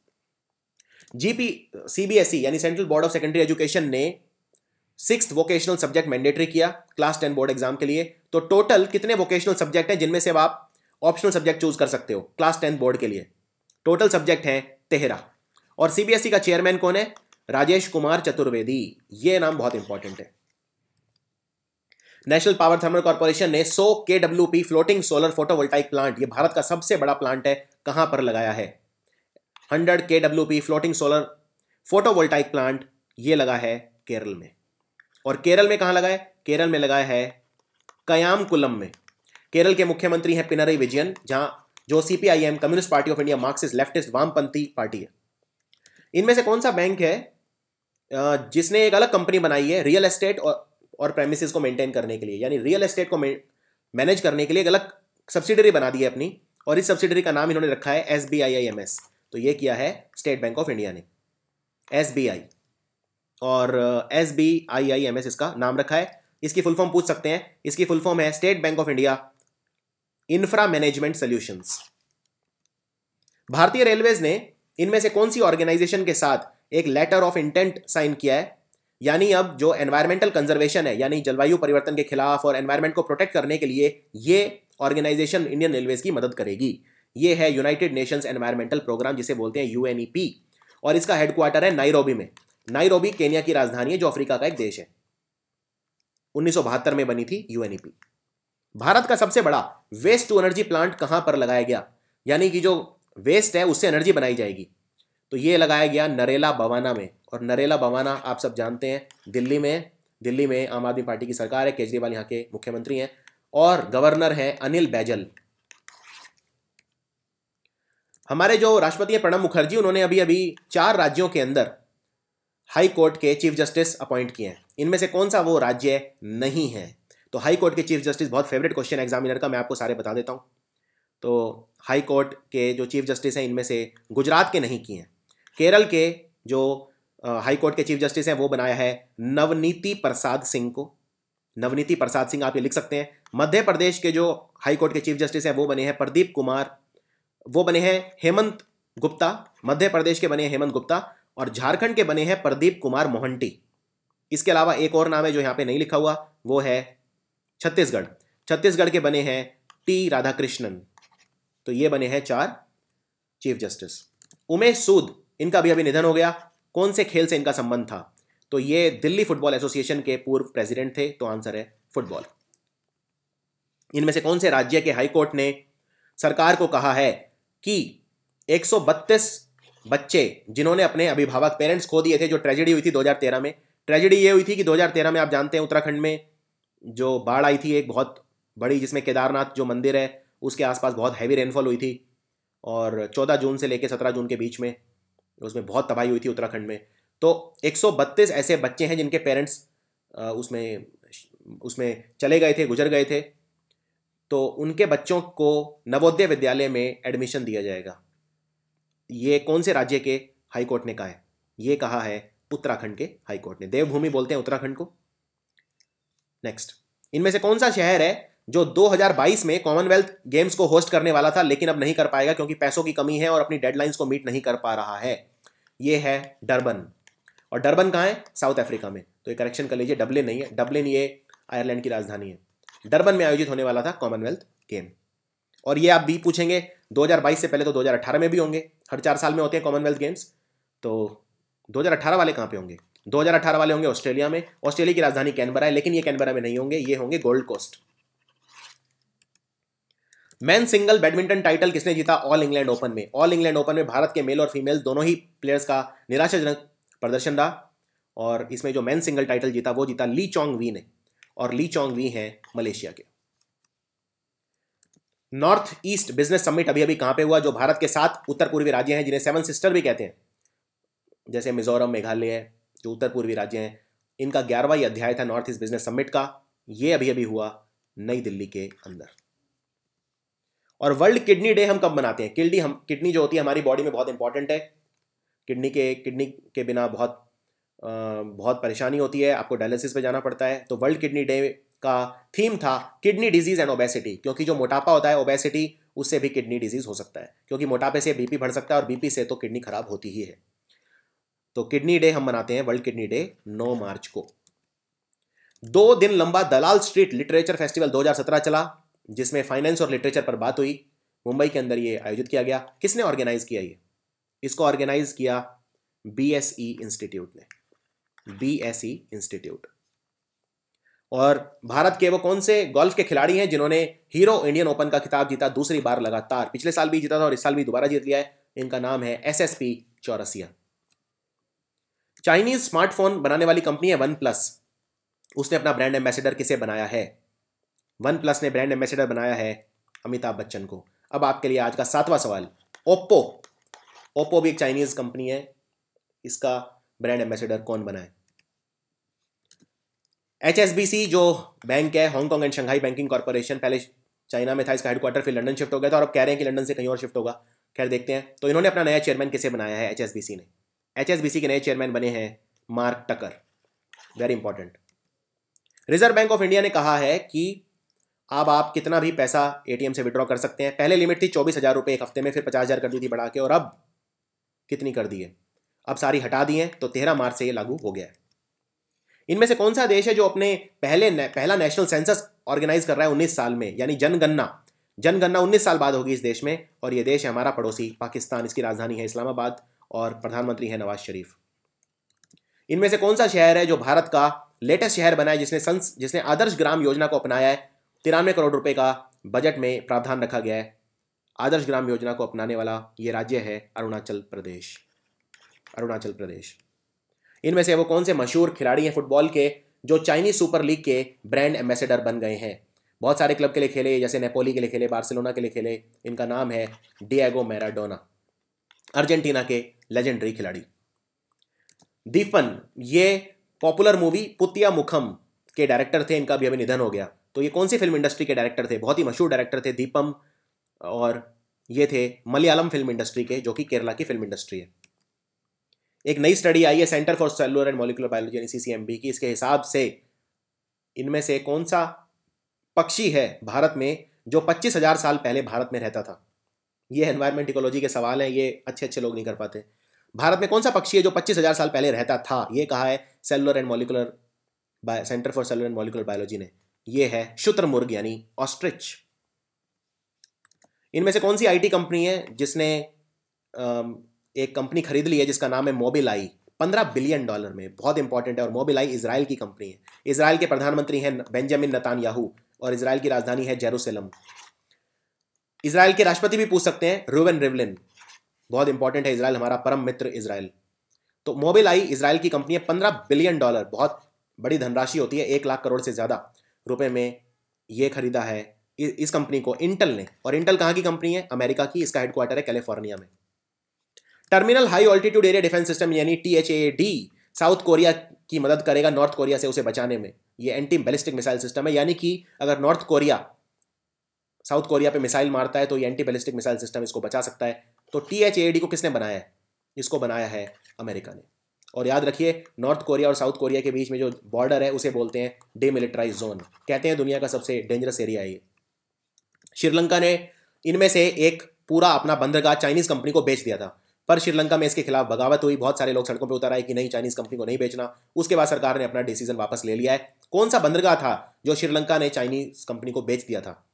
CBSE यानी central board of secondary education ने 6th वोकेशनल सब्जेक्ट मैंडेटरी किया क्लास 10 बोर्ड एग्जाम के लिए। तो टोटल कितने वोकेशनल सब्जेक्ट हैं जिनमें से आप ऑप्शनल सब्जेक्ट चूज कर सकते हो क्लास 10 बोर्ड के लिए? टोटल सब्जेक्ट हैं 13। और CBSE का चेयरमैन कौन है? राजेश कुमार चतुर्वेदी। ये नाम बहुत इंपॉर्टेंट है। नेशनल पावर थर्मल कॉर्पोरेशन ने 100 kWp floating solar photovoltaic plant, ये भारत का सबसे बड़ा प्लांट है, कहां पर लगाया है? 100 kWp floating solar photovoltaic plant ये लगा है केरल में। और केरल में कहां लगा है? केरल में लगाया है कयामकुलम में। केरल के मुख्यमंत्री हैं पिनरई विजयन, जहां जो CPIM communist party of India Marxist leftist वामपंथी पार्टी है। इनमें से कौन सा बैंक है जिसने एक अलग कंपनी बनाई है रियल एस्टेट और प्रेमिसेस को मेंटेन करने के लिए, यानी रियल एस्टेट को मैनेज करने के लिए एक अलग सब्सिडरी बना दी है अपनी, और इस सब्सिडरी का नाम इन्होंने रखा है SBIIMS। तो ये किया है स्टेट बैंक ऑफ इंडिया ने, SBI और SBIIMS इसका नाम रखा है। इसकी फुल फॉर्म पूछ सकते हैं, इसकी फुल फॉर्म है state bank of India infra management solutions. भारतीय रेलवेज ने इनमें से कौन सी ऑर्गेनाइजेशन के साथ एक लेटर ऑफ इंटेंट साइन किया है? यानी अब जो एनवायरमेंटल कंजर्वेशन है, यानी जलवायु परिवर्तन के खिलाफ और एनवायरमेंट को प्रोटेक्ट करने के लिए ये ऑर्गेनाइजेशन इंडियन रेलवेज की मदद करेगी। ये है यूनाइटेड नेशंस एनवायरमेंटल प्रोग्राम, जिसे बोलते हैं UNEP, और इसका हेडक्वार्टर है नाइरोबी में। नाइरोबी केन्या की राजधानी है, जो अफ्रीका का एक देश है। 1972 में बनी थी UNEP। भारत का सबसे बड़ा वेस्ट टू एनर्जी प्लांट कहां पर लगाया गया? यानी कि जो वेस्ट है उससे एनर्जी बनाई जाएगी। तो ये लगाया गया नरेला बवाना में। और नरेला बवाना आप सब जानते हैं दिल्ली में आम आदमी पार्टी की सरकार है, केजरीवाल यहाँ के मुख्यमंत्री हैं और गवर्नर हैं अनिल बैजल। हमारे जो राष्ट्रपति हैं प्रणब मुखर्जी, उन्होंने अभी 4 राज्यों के अंदर हाई कोर्ट के चीफ जस्टिस अपॉइंट किए हैं। इनमें से कौन सा वो राज्य नहीं है? तो हाई कोर्ट के चीफ जस्टिस, बहुत फेवरेट क्वेश्चन एग्जामिनर का, मैं आपको सारे बता देता हूं। तो हाई कोर्ट के जो चीफ जस्टिस हैं इनमें से गुजरात के नहीं किए हैं। केरल के जो हाई कोर्ट के चीफ जस्टिस हैं वो बनाया है नवनीति प्रसाद सिंह को। नवनीति प्रसाद सिंह आप ये लिख सकते हैं। मध्य प्रदेश के जो हाई कोर्ट के चीफ जस्टिस हैं वो बने हैं प्रदीप कुमार, वो बने हैं हेमंत गुप्ता, मध्य प्रदेश के बने हैं हेमंत गुप्ता। और झारखंड के बने हैं प्रदीप कुमार मोहंती। इसके अलावा एक और नाम है जो यहाँ पे नहीं लिखा हुआ, वो है छत्तीसगढ़। छत्तीसगढ़ के बने हैं टी राधाकृष्णन। तो ये बने हैं 4 चीफ जस्टिस। उमेश सूद, इनका भी अभी निधन हो गया। कौन से खेल से इनका संबंध था? तो ये दिल्ली फुटबॉल एसोसिएशन के पूर्व प्रेसिडेंट थे। तो आंसर है फुटबॉल। इनमें से कौन से राज्य के हाईकोर्ट ने सरकार को कहा है कि 132 बच्चे जिन्होंने अपने अभिभावक पेरेंट्स खो दिए थे, जो ट्रेजेडी हुई थी 2013 में। ट्रेजेडी ये हुई थी कि 2013 में आप जानते हैं उत्तराखंड में जो बाढ़ आई थी एक बहुत बड़ी, जिसमें केदारनाथ जो मंदिर है उसके आसपास बहुत हैवी रेनफॉल हुई थी, और 14 जून से लेकर 17 जून के बीच में उसमें बहुत तबाही हुई थी उत्तराखंड में। तो 132 ऐसे बच्चे हैं जिनके पेरेंट्स उसमें उसमें चले गए थे, गुजर गए थे। तो उनके बच्चों को नवोदय विद्यालय में एडमिशन दिया जाएगा। ये कौन से राज्य के हाई कोर्ट ने कहा है? ये कहा है उत्तराखंड के हाई कोर्ट ने। देवभूमि बोलते हैं उत्तराखंड को। नेक्स्ट, इनमें से कौन सा शहर है जो 2022 में कॉमनवेल्थ गेम्स को होस्ट करने वाला था लेकिन अब नहीं कर पाएगा क्योंकि पैसों की कमी है और अपनी डेडलाइंस को मीट नहीं कर पा रहा है? ये है डरबन। और डरबन कहाँ है? साउथ अफ्रीका में। तो ये करेक्शन कर लीजिए, डबलिन नहीं है। डबलिन ये आयरलैंड की राजधानी है। डरबन में आयोजित होने वाला था कॉमनवेल्थ गेम। और ये आप भी पूछेंगे 2022 से पहले तो 2018 में भी होंगे, हर 4 साल में होते हैं कॉमनवेल्थ गेम्स। तो 2018 वाले कहाँ पे होंगे? 2018 वाले होंगे ऑस्ट्रेलिया में। ऑस्ट्रेलिया की राजधानी कैनबरा है, लेकिन ये कैनबरा में नहीं होंगे, ये होंगे Gold Coast. Men single badminton title किसने जीता ऑल इंग्लैंड ओपन में? ऑल इंग्लैंड ओपन में भारत के मेल और फीमेल दोनों ही प्लेयर्स का निराशाजनक प्रदर्शन रहा, और इसमें जो मेन सिंगल टाइटल जीता वो जीता ली चोंग वी ने, और ली चोंग वी हैं मलेशिया के। नॉर्थ ईस्ट बिजनेस समिट अभी अभी कहां पे हुआ? जो भारत के 7 उत्तर पूर्वी राज्य हैं जिन्हें 7 सिस्टर भी कहते हैं, जैसे मिजोरम, मेघालय, जो उत्तर पूर्वी राज्य हैं, इनका 11वां अध्याय था नॉर्थ ईस्ट बिजनेस समिट का। ये अभी अभी हुआ नई दिल्ली के अंदर। और वर्ल्ड किडनी डे हम कब मनाते हैं? किडनी जो होती है हमारी बॉडी में बहुत इंपॉर्टेंट है। किडनी के बिना बहुत परेशानी होती है, आपको डायलिसिस पे जाना पड़ता है। तो वर्ल्ड किडनी डे का थीम था किडनी डिजीज एंड ओबेसिटी, क्योंकि जो मोटापा होता है, ओबेसिटी, उससे भी किडनी डिजीज हो सकता है, क्योंकि मोटापे से बीपी बढ़ सकता है और बीपी से तो किडनी खराब होती ही है। तो किडनी डे हम मनाते हैं, वर्ल्ड किडनी डे 9 मार्च को। 2 दिन लंबा दलाल स्ट्रीट लिटरेचर फेस्टिवल 2017 चला, जिसमें फाइनेंस और लिटरेचर पर बात हुई। मुंबई के अंदर ये आयोजित किया गया। किसने ऑर्गेनाइज किया ये? इसको ऑर्गेनाइज किया BSE इंस्टीट्यूट ने, BSE इंस्टीट्यूट। और भारत के वो कौन से गोल्फ के खिलाड़ी हैं जिन्होंने हीरो इंडियन ओपन का खिताब जीता दूसरी बार लगातार? पिछले साल भी जीता था और इस साल भी दोबारा जीत लिया है। इनका नाम है SSP चौरसिया। चाइनीज स्मार्टफोन बनाने वाली कंपनी है वन प्लस। उसने अपना ब्रांड एम्बेसडर किसे बनाया है? वन प्लस ने ब्रांड एम्बेसडर बनाया है अमिताभ बच्चन को। अब आपके लिए आज का 7वां सवाल, ओप्पो भी एक चाइनीज कंपनी है, इसका ब्रांड एम्बेसडर कौन बना है? HSBC जो बैंक है, Hong Kong and Shanghai banking corporation, पहले चाइना में था, इसका हेडक्वार्टर फिर लंदन शिफ्ट हो गया था, और अब कह रहे हैं कि लंदन से कहीं और शिफ्ट होगा। खैर देखते हैं। तो इन्होंने अपना नया चेयरमैन किसे बनाया है? HSBC ने। HSBC के नए चेयरमैन बने हैं mark Tucker, very important. Reserve bank of India ने कहा है कि अब आप कितना भी पैसा ATM से विड्रॉ कर सकते हैं। पहले लिमिट थी 24,000 रुपये एक हफ्ते में, फिर 50,000 कर दी थी बढ़ा के, और अब कितनी कर दी है? अब सारी हटा दी है। तो 13 मार्च से ये लागू हो गया है। इनमें से कौन सा देश है जो अपने पहला नेशनल सेंसस ऑर्गेनाइज कर रहा है 19 साल में, यानी जनगणना 19 साल बाद होगी इस देश में, और ये देश है हमारा पड़ोसी पाकिस्तान। इसकी राजधानी है इस्लामाबाद और प्रधानमंत्री है नवाज शरीफ। इनमें से कौन सा शहर है जो भारत का लेटेस्ट शहर बना है जिसने आदर्श ग्राम योजना को अपनाया है? 93 करोड़ रुपए का बजट में प्रावधान रखा गया है। आदर्श ग्राम योजना को अपनाने वाला ये राज्य है अरुणाचल प्रदेश। इनमें से वो कौन से मशहूर खिलाड़ी हैं फुटबॉल के जो चाइनीज सुपर लीग के ब्रांड एम्बेसडर बन गए हैं? बहुत सारे क्लब के लिए खेले, जैसे नेपोली के लिए खेले, बार्सिलोना के लिए खेले। इनका नाम है डिएगो मैराडोना, अर्जेंटीना के लेजेंडरी खिलाड़ी। दीपन, ये पॉपुलर मूवी पुतिया मुखम के डायरेक्टर थे, इनका भी अभी निधन हो गया। तो ये कौन सी फिल्म इंडस्ट्री के डायरेक्टर थे? बहुत ही मशहूर डायरेक्टर थे दीपम, और ये थे मलयालम फिल्म इंडस्ट्री के, जो कि केरला की फिल्म इंडस्ट्री है। एक नई स्टडी आई है centre for cellular and molecular biology यानी CCMB की। इसके हिसाब से इनमें से कौन सा पक्षी है भारत में जो 25,000 साल पहले भारत में रहता था? ये एनवायरमेंट इकोलॉजी के सवाल हैं, ये अच्छे लोग नहीं कर पाते। भारत में कौन सा पक्षी है जो 25,000 साल पहले रहता था? ये कहा है cellular and molecular centre for cellular and molecular biology ने। ये है शुतुरमुर्ग यानी ऑस्ट्रिच। इनमें से कौन सी आईटी कंपनी है जिसने एक कंपनी खरीद ली है जिसका नाम है मोबिलाई, $15 बिलियन में? बहुत इंपॉर्टेंट है। और मोबिलाई इजराइल की कंपनी है। इजराइल के प्रधानमंत्री हैं बेंजामिन नेतन्याहू और इजराइल की राजधानी है जेरूसलम। इजराइल के राष्ट्रपति भी पूछ सकते हैं, रूवेन रिवलिन। बहुत इंपॉर्टेंट है, इजराइल हमारा परम मित्र इजराइल। तो मोबिलाई इजराइल की कंपनी है, $15 बिलियन, बहुत बड़ी धनराशि होती है, 1 लाख करोड़ से ज़्यादा रुपए में ये खरीदा है इस कंपनी को इंटेल ने। और इंटेल कहाँ की कंपनी है? अमेरिका की। इसका हेडक्वार्टर है कैलिफोर्निया में। Terminal high altitude area defence system यानी THAAD साउथ कोरिया की मदद करेगा नॉर्थ कोरिया से उसे बचाने में। ये एंटी बैलिस्टिक मिसाइल सिस्टम है, यानी कि अगर नॉर्थ कोरिया साउथ कोरिया पे मिसाइल मारता है तो ये एंटी बैलिस्टिक मिसाइल सिस्टम इसको बचा सकता है। तो THAAD को किसने बनाया है? इसको बनाया है अमेरिका ने। और याद रखिए, नॉर्थ कोरिया और साउथ कोरिया के बीच में जो बॉर्डर है उसे बोलते हैं डेमिलिटराइज जोन। कहते हैं दुनिया का सबसे डेंजरस एरिया है ये। श्रीलंका ने इनमें से एक पूरा अपना बंदरगाह चाइनीज कंपनी को बेच दिया था, पर श्रीलंका में इसके खिलाफ बगावत हुई। बहुत सारे लोग सड़कों पर उतर आए कि नहीं, चाइनीज कंपनी को नहीं बेचना। उसके बाद सरकार ने अपना डिसीजन वापस ले लिया है। कौन सा बंदरगाह था जो श्रीलंका ने चाइनीज कंपनी को बेच दिया था?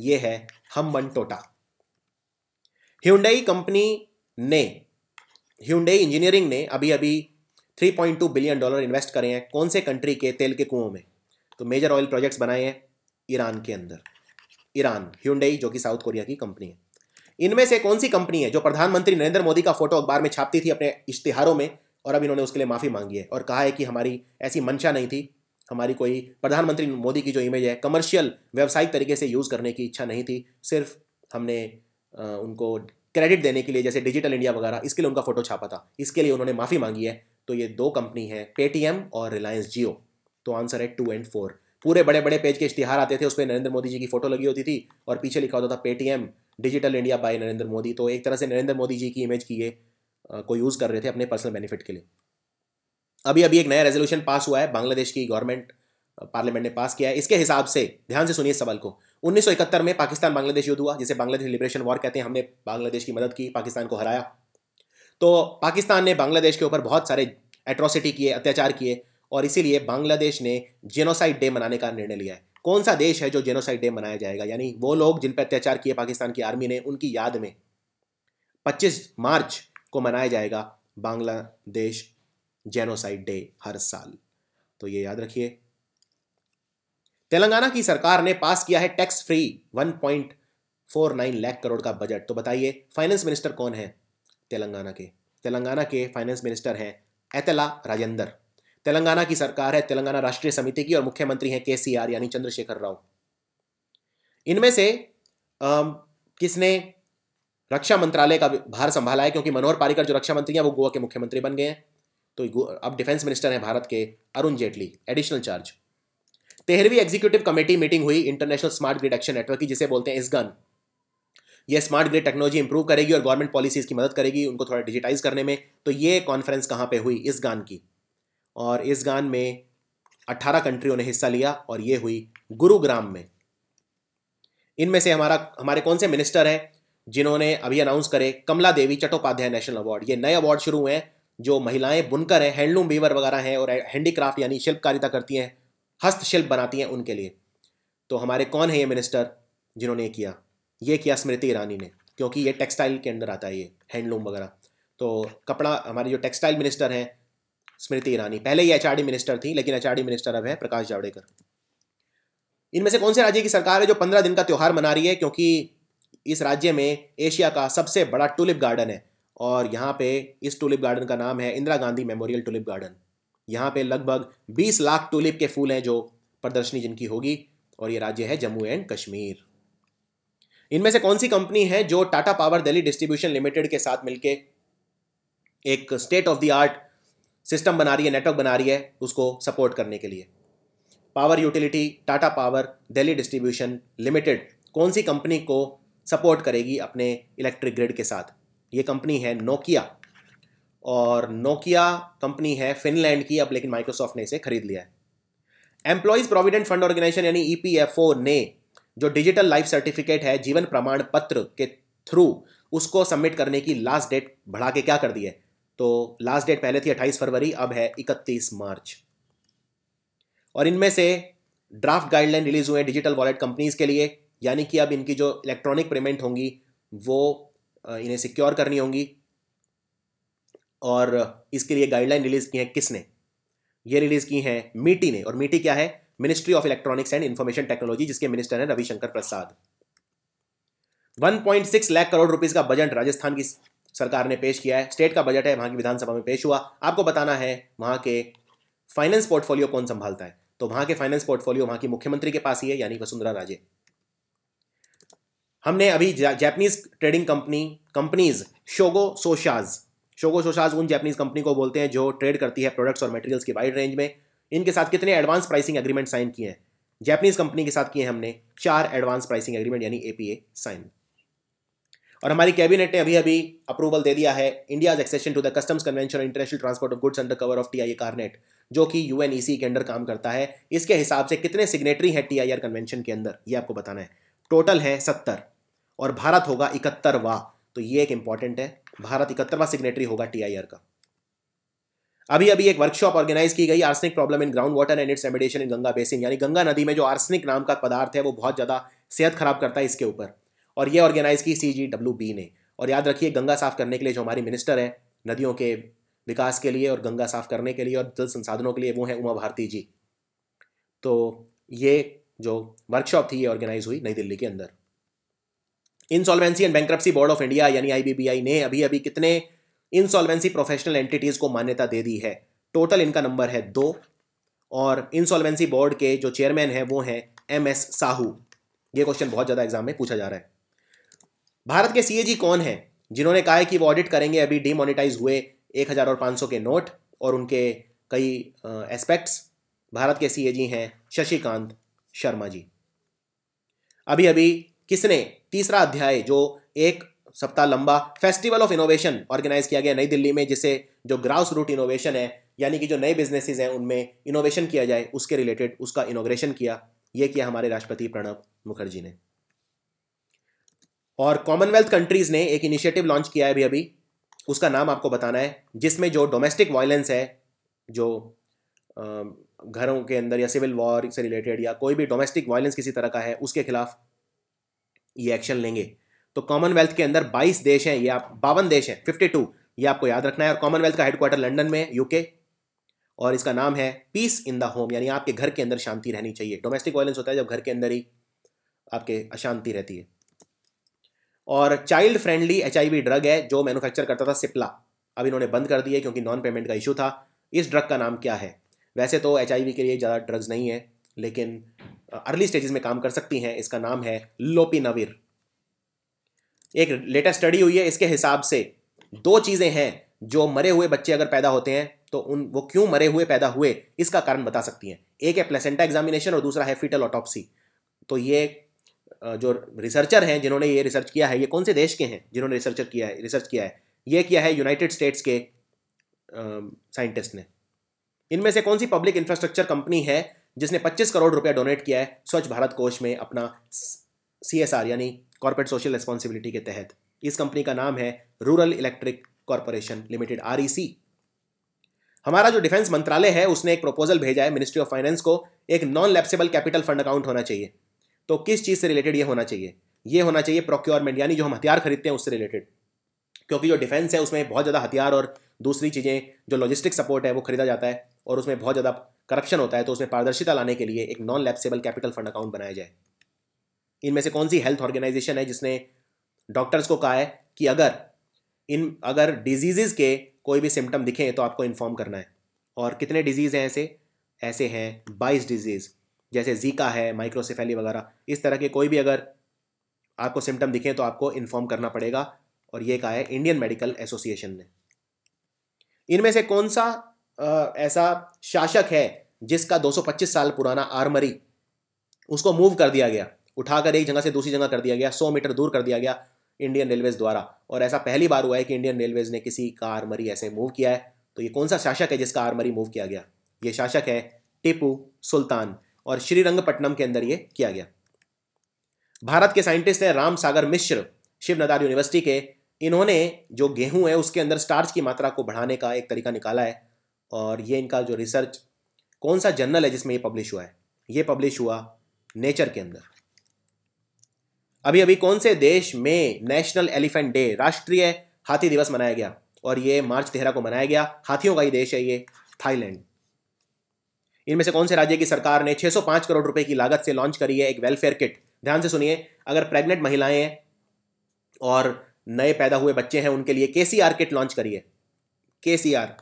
ये है हम्बनटोटा। ह्यूंडई इंजीनियरिंग ने अभी अभी $3.2 बिलियन इन्वेस्ट करे हैं कौन से कंट्री के तेल के कुओं में? तो मेजर ऑयल प्रोजेक्ट्स बनाए हैं ईरान के अंदर। ईरान, ह्यूंडई जो कि साउथ कोरिया की कंपनी है। इनमें से कौन सी कंपनी है जो प्रधानमंत्री नरेंद्र मोदी का फोटो अखबार में छापती थी अपने इश्तिहारों में, और अब इन्होंने उसके लिए माफी मांगी है और कहा है कि हमारी ऐसी मंशा नहीं थी, हमारी कोई प्रधानमंत्री मोदी की जो इमेज है कमर्शियल व्यावसायिक तरीके से यूज करने की इच्छा नहीं थी, सिर्फ हमने उनको क्रेडिट देने के लिए, जैसे डिजिटल इंडिया वगैरह, इसके लिए उनका फोटो छापा था। इसके लिए उन्होंने माफी मांगी है। तो ये 2 कंपनी है, पेटीएम और रिलायंस जियो। तो आंसर है 2 और 4। पूरे बड़े बड़े पेज के इश्तिहार आते थे, उस पर नरेंद्र मोदी जी की फोटो लगी होती थी और पीछे लिखा होता था Paytm digital India by Narendra Modi. तो एक तरह से नरेंद्र मोदी जी की इमेज की ये को यूज़ कर रहे थे अपने पर्सनल बेनिफिट के लिए। अभी अभी एक नया रेजोल्यूशन पास हुआ है, बांग्लादेश की गवर्नमेंट पार्लियामेंट ने पास किया है। इसके हिसाब से ध्यान से सुनिए इस सवाल को। 1971 में पाकिस्तान बांग्लादेश युद्ध हुआ, जिसे बांग्लादेश लिबरेशन वॉर कहते हैं। हमने बांग्लादेश की मदद की, पाकिस्तान को हराया। तो पाकिस्तान ने बांग्लादेश के ऊपर बहुत सारे एट्रोसिटी किए, अत्याचार किए, और इसीलिए बांग्लादेश ने जेनोसाइड डे मनाने का निर्णय लिया है। कौन सा देश है जो जेनोसाइड डे मनाया जाएगा? यानी वो लोग जिन पर अत्याचार किए पाकिस्तान की आर्मी ने, उनकी याद में 25 मार्च को मनाया जाएगा बांग्लादेश जेनोसाइड डे हर साल। तो ये याद रखिए। तेलंगाना की सरकार ने पास किया है टैक्स फ्री 1.49 लाख करोड़ का बजट। तो बताइए फाइनेंस मिनिस्टर कौन है तेलंगाना के? तेलंगाना के फाइनेंस मिनिस्टर हैं एतला राजेंदर। तेलंगाना की सरकार है तेलंगाना राष्ट्रीय समिति की और मुख्यमंत्री हैं KCR यानी चंद्रशेखर राव। इनमें से किसने रक्षा मंत्रालय का भार संभाला है? क्योंकि मनोहर पारिकर जो रक्षा मंत्री हैं वो गोवा के मुख्यमंत्री बन गए हैं। तो अब डिफेंस मिनिस्टर हैं भारत के अरुण जेटली, एडिशनल चार्ज। 13वीं एग्जीक्यूटिव कमेटी मीटिंग हुई international smart grid action network की, जिसे बोलते हैं ISGAN। ये स्मार्ट ग्रिड टेक्नोलॉजी इंप्रूव करेगी और गवर्नमेंट पॉलिसीज की मदद करेगी उनको थोड़ा डिजिटाइज करने में। तो ये कॉन्फ्रेंस कहाँ पे हुई? ISGAN की। और ISGAN में 18 कंट्रियों ने हिस्सा लिया और ये हुई गुरुग्राम में। इनमें से हमारे कौन से मिनिस्टर हैं जिन्होंने अभी अनाउंस करे? कमला देवी चट्टोपाध्याय नेशनल अवार्ड। ये नए अवार्ड शुरू हुए हैं जो महिलाएं बुनकर हैं, हैंडलूम वीवर वगैरह हैं और हैंडीक्राफ्ट यानी शिल्पकारिता करती हैं, हस्तशिल्प बनाती हैं, उनके लिए। तो हमारे कौन है ये मिनिस्टर जिन्होंने किया? ये किया स्मृति ईरानी ने, क्योंकि ये टेक्सटाइल के अंदर आता है, ये हैंडलूम वगैरह। तो कपड़ा, हमारी जो टेक्सटाइल मिनिस्टर हैं स्मृति ईरानी। पहले ये HRD मिनिस्टर थी, लेकिन HRD मिनिस्टर अब है प्रकाश जावड़ेकर। इनमें से कौन से राज्य की सरकार है जो 15 दिन का त्यौहार मना रही है? क्योंकि इस राज्य में एशिया का सबसे बड़ा टूलिप गार्डन है और यहाँ पे इस टूलिप गार्डन का नाम है Indira Gandhi memorial tulip garden. यहाँ पे लगभग 20 लाख टूलिप के फूल हैं जो प्रदर्शनी जिनकी होगी, और ये राज्य है जम्मू एंड कश्मीर। इनमें से कौन सी कंपनी है जो Tata power Delhi distribution limited के साथ मिलकर एक state of the art system बना रही है, नेटवर्क बना रही है उसको सपोर्ट करने के लिए? Power utility Tata power Delhi distribution limited कौन सी कंपनी को सपोर्ट करेगी अपने इलेक्ट्रिक ग्रिड के साथ? ये कंपनी है नोकिया, और नोकिया कंपनी है फिनलैंड की अब, लेकिन माइक्रोसॉफ्ट ने इसे खरीद लिया है। एम्प्लॉइज प्रोविडेंट फंड ऑर्गेनाइजेशन यानी EPFO ने जो डिजिटल लाइफ सर्टिफिकेट है, जीवन प्रमाण पत्र के थ्रू उसको सबमिट करने की लास्ट डेट बढ़ा के क्या कर दी है? तो लास्ट डेट पहले थी 28 फरवरी, अब है 31 मार्च। और इनमें से ड्राफ्ट गाइडलाइन रिलीज हुए डिजिटल वॉलेट कंपनीज के लिए, यानी कि अब इनकी जो इलेक्ट्रॉनिक पेमेंट होंगी वो इन्हें सिक्योर करनी होंगी। और इसके लिए गाइडलाइन रिलीज की है किसने? ये रिलीज की है मीटी ने। और मीटी क्या है? Ministry of electronics and information technology, जिसके मिनिस्टर हैं रविशंकर प्रसाद। 1.6 लाख करोड़ रुपीस का बजट राजस्थान की सरकार ने पेश किया है। स्टेट का बजट है, वहां की विधानसभा में पेश हुआ। आपको बताना है वहां के फाइनेंस पोर्टफोलियो कौन संभालता है। तो वहां के फाइनेंस पोर्टफोलियो वहां की मुख्यमंत्री के पास ही है, यानी वसुंधरा राजे। हमने अभी जापानीज ट्रेडिंग कंपनीज शोगो सोशाज उन जापानीज कंपनी को बोलते हैं जो ट्रेड करती है प्रोडक्ट्स और मटेरियल्स की वाइड रेंज में। इनके साथ कितने एडवांस प्राइसिंग एग्रीमेंट साइन किए हैं? जापानीज कंपनी के साथ किए हैं हमने 4 एडवांस प्राइसिंग एग्रीमेंट यानी एपीए साइन। और हमारी कैबिनेट ने अभी अभी अप्रूवल दे दिया है India's accession to the customs convention और international transport of goods under cover of TIA carnet, जो कि यूएनईसी के अंडर काम करता है। इसके हिसाब से कितने सिग्नेटरी है टीआईआर कन्वेंशन के अंदर, ये आपको बताना है। टोटल है 70 और भारत होगा 71वां। तो ये एक इंपॉर्टेंट है, भारत 71वां सिग्नेटरी होगा टीआईआर का। अभी अभी एक वर्कशॉप ऑर्गेनाइज की गई, arsenic problem in ground water and it's remediation in Ganga basin, यानी गंगा नदी में जो आर्सेनिक नाम का पदार्थ है वो बहुत ज़्यादा सेहत खराब करता है, इसके ऊपर। और ये ऑर्गेनाइज की CGWB ने। और याद रखिए, गंगा साफ करने के लिए जो हमारी मिनिस्टर है नदियों के विकास के लिए और गंगा साफ करने के लिए और जल संसाधनों के लिए, वो है उमा भारती जी। तो ये जो वर्कशॉप थी ये ऑर्गेनाइज हुई नई दिल्ली के अंदर। Insolvency and bankruptcy board of India यानी IBBI ने अभी अभी कितने इंसॉल्वेंसी प्रोफेशनल एंटिटीज को मान्यता दे दी है? टोटल इनका नंबर है 2। और इंसॉल्वेंसी बोर्ड के जो चेयरमैन है वो हैं MS साहू। ये क्वेश्चन बहुत ज़्यादा एग्जाम में पूछा जा रहा है। भारत के CAG कौन है जिन्होंने कहा है कि वो ऑडिट करेंगे अभी डिमोनेटाइज हुए 1000 और 500 के नोट और उनके कई एस्पेक्ट्स? भारत के CAG हैं शशिकांत शर्मा जी। अभी अभी किसने तीसरा अध्याय, जो एक सप्ताह लंबा फेस्टिवल ऑफ इनोवेशन ऑर्गेनाइज किया गया नई दिल्ली में, जिसे जो ग्रास रूट इनोवेशन है, यानी कि जो नए बिजनेसेस हैं उनमें इनोवेशन किया जाए, उसके रिलेटेड उसका इनोग्रेशन किया। ये किया हमारे राष्ट्रपति प्रणब मुखर्जी ने। और कॉमनवेल्थ कंट्रीज ने एक इनिशिएटिव लॉन्च किया है अभी अभी, उसका नाम आपको बताना है, जिसमें जो डोमेस्टिक वायलेंस है, जो घरों के अंदर या सिविल वॉर से रिलेटेड या कोई भी डोमेस्टिक वायलेंस किसी तरह का है, उसके खिलाफ ये एक्शन लेंगे। तो कॉमनवेल्थ के अंदर 22 देश हैं, या 52 देश हैं, 52, ये आपको याद रखना है। और कॉमनवेल्थ का हेडक्वार्टर लंदन में, UK। और इसका नाम है पीस इन द होम, यानी आपके घर के अंदर शांति रहनी चाहिए। डोमेस्टिक वायलेंस होता है जब घर के अंदर ही आपके अशांति रहती है। और चाइल्ड फ्रेंडली HIV ड्रग है जो मैन्युफैक्चर करता था सिप्ला, अब इन्होंने बंद कर दिया क्योंकि नॉन पेमेंट का इशू था। इस ड्रग का नाम क्या है? वैसे तो HIV के लिए ज़्यादा ड्रग्स नहीं है, लेकिन अर्ली स्टेजेस में काम कर सकती हैं। इसका नाम है लोपिनाविर। एक लेटेस्ट स्टडी हुई है, इसके हिसाब से 2 चीज़ें हैं जो मरे हुए बच्चे अगर पैदा होते हैं तो वो क्यों मरे हुए पैदा हुए, इसका कारण बता सकती हैं। एक है प्लेसेंटा एग्जामिनेशन और दूसरा है फीटल ऑटोप्सी। तो ये जो रिसर्चर हैं जिन्होंने ये रिसर्च किया है, ये कौन से देश के हैं जिन्होंने रिसर्च किया है? ये किया है यूनाइटेड स्टेट्स के साइंटिस्ट ने। इनमें से कौन सी पब्लिक इंफ्रास्ट्रक्चर कंपनी है जिसने 25 करोड़ रुपया डोनेट किया है स्वच्छ भारत कोष में अपना CSR यानी कॉर्पोरेट सोशल रिस्पॉन्सिबिलिटी के तहत? इस कंपनी का नाम है rural electric corporation limited, REC। हमारा जो डिफेंस मंत्रालय है उसने एक प्रपोजल भेजा है मिनिस्ट्री ऑफ फाइनेंस को, एक non lapsable capital fund account होना चाहिए। तो किस चीज़ से रिलेटेड ये होना चाहिए? ये होना चाहिए प्रोक्योरमेंट, यानी जो हम हथियार खरीदते हैं उससे रिलेटेड। क्योंकि जो डिफेंस है उसमें बहुत ज़्यादा हथियार और दूसरी चीज़ें जो लॉजिस्टिक सपोर्ट है वो खरीदा जाता है और उसमें बहुत ज़्यादा करप्शन होता है। तो उसमें पारदर्शिता लाने के लिए एक non lapsable capital fund account बनाया जाए। इनमें से कौन सी हेल्थ ऑर्गेनाइजेशन है जिसने डॉक्टर्स को कहा है कि अगर डिजीज़ के कोई भी सिम्टम दिखें तो आपको इन्फॉर्म करना है? और कितने डिजीज़ हैं ऐसे हैं 22 डिजीज़, जैसे जीका है, माइक्रोसेफेली वगैरह। इस तरह के कोई भी अगर आपको सिम्टम दिखें तो आपको इन्फॉर्म करना पड़ेगा, और ये कहा है इंडियन मेडिकल एसोसिएशन ने। इनमें से कौन सा ऐसा शासक है जिसका 225 साल पुराना आर्मरी उसको मूव कर दिया गया, उठाकर एक जगह से दूसरी जगह कर दिया गया, 100 मीटर दूर कर दिया गया इंडियन रेलवेज द्वारा? और ऐसा पहली बार हुआ है कि इंडियन रेलवेज ने किसी का आर्मरी ऐसे मूव किया है। तो ये कौन सा शासक है जिसका आर्मरी मूव किया गया? ये शासक है टीपू सुल्तान, और श्रीरंगपट्टनम के अंदर ये किया गया। भारत के साइंटिस्ट हैं राम सागर मिश्र, शिवनाथ यूनिवर्सिटी के, इन्होंने जो गेहूं है उसके अंदर स्टार्च की मात्रा को बढ़ाने का एक तरीका निकाला है, और ये इनका जो रिसर्च, कौन सा जर्नल है जिसमें ये पब्लिश हुआ है? ये पब्लिश हुआ नेचर के अंदर। अभी अभी कौन से देश में नेशनल एलिफेंट डे, राष्ट्रीय हाथी दिवस मनाया गया? और ये मार्च 13 को मनाया गया। हाथियों का ही देश है ये, थाईलैंड। इनमें से कौन से राज्य की सरकार ने 605 करोड़ रुपए की लागत से लॉन्च करी है एक वेलफेयर किट? ध्यान से सुनिए, अगर प्रेग्नेंट महिलाएं हैं और नए पैदा हुए बच्चे हैं उनके लिए केसीआर किट लॉन्च करी है। केसीआर,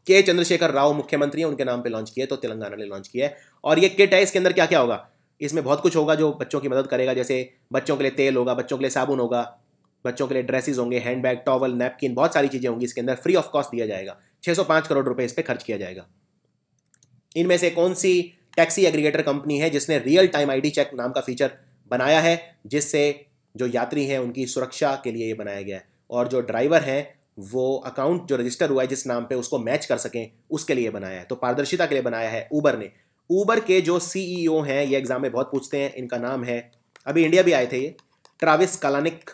के चंद्रशेखर राव मुख्यमंत्री हैं, उनके नाम पे लॉन्च किया, तो तेलंगाना ने लॉन्च किया है। और ये किट है, इसके अंदर क्या क्या होगा? इसमें बहुत कुछ होगा जो बच्चों की मदद करेगा, जैसे बच्चों के लिए तेल होगा, बच्चों के लिए साबुन होगा, बच्चों के लिए ड्रेसेस होंगे, हैंडबैग, टॉवल, नैपकिन, बहुत सारी चीज़ें होंगी इसके अंदर, फ्री ऑफ कॉस्ट दिया जाएगा। 605 करोड़ रुपए इस पर खर्च किया जाएगा। इनमें से कौन सी टैक्सी एग्रीगेटर कंपनी है जिसने रियल टाइम आईडी चेक नाम का फीचर बनाया है, जिससे जो यात्री हैं उनकी सुरक्षा के लिए ये बनाया गया है, और जो ड्राइवर हैं वो अकाउंट जो रजिस्टर हुआ है जिस नाम पे उसको मैच कर सकें उसके लिए बनाया है, तो पारदर्शिता के लिए बनाया है ऊबर ने। ऊबर के जो सीईओ हैं, ये एग्जाम में बहुत पूछते हैं, इनका नाम है, अभी इंडिया भी आए थे ये, ट्राविस कालानिक।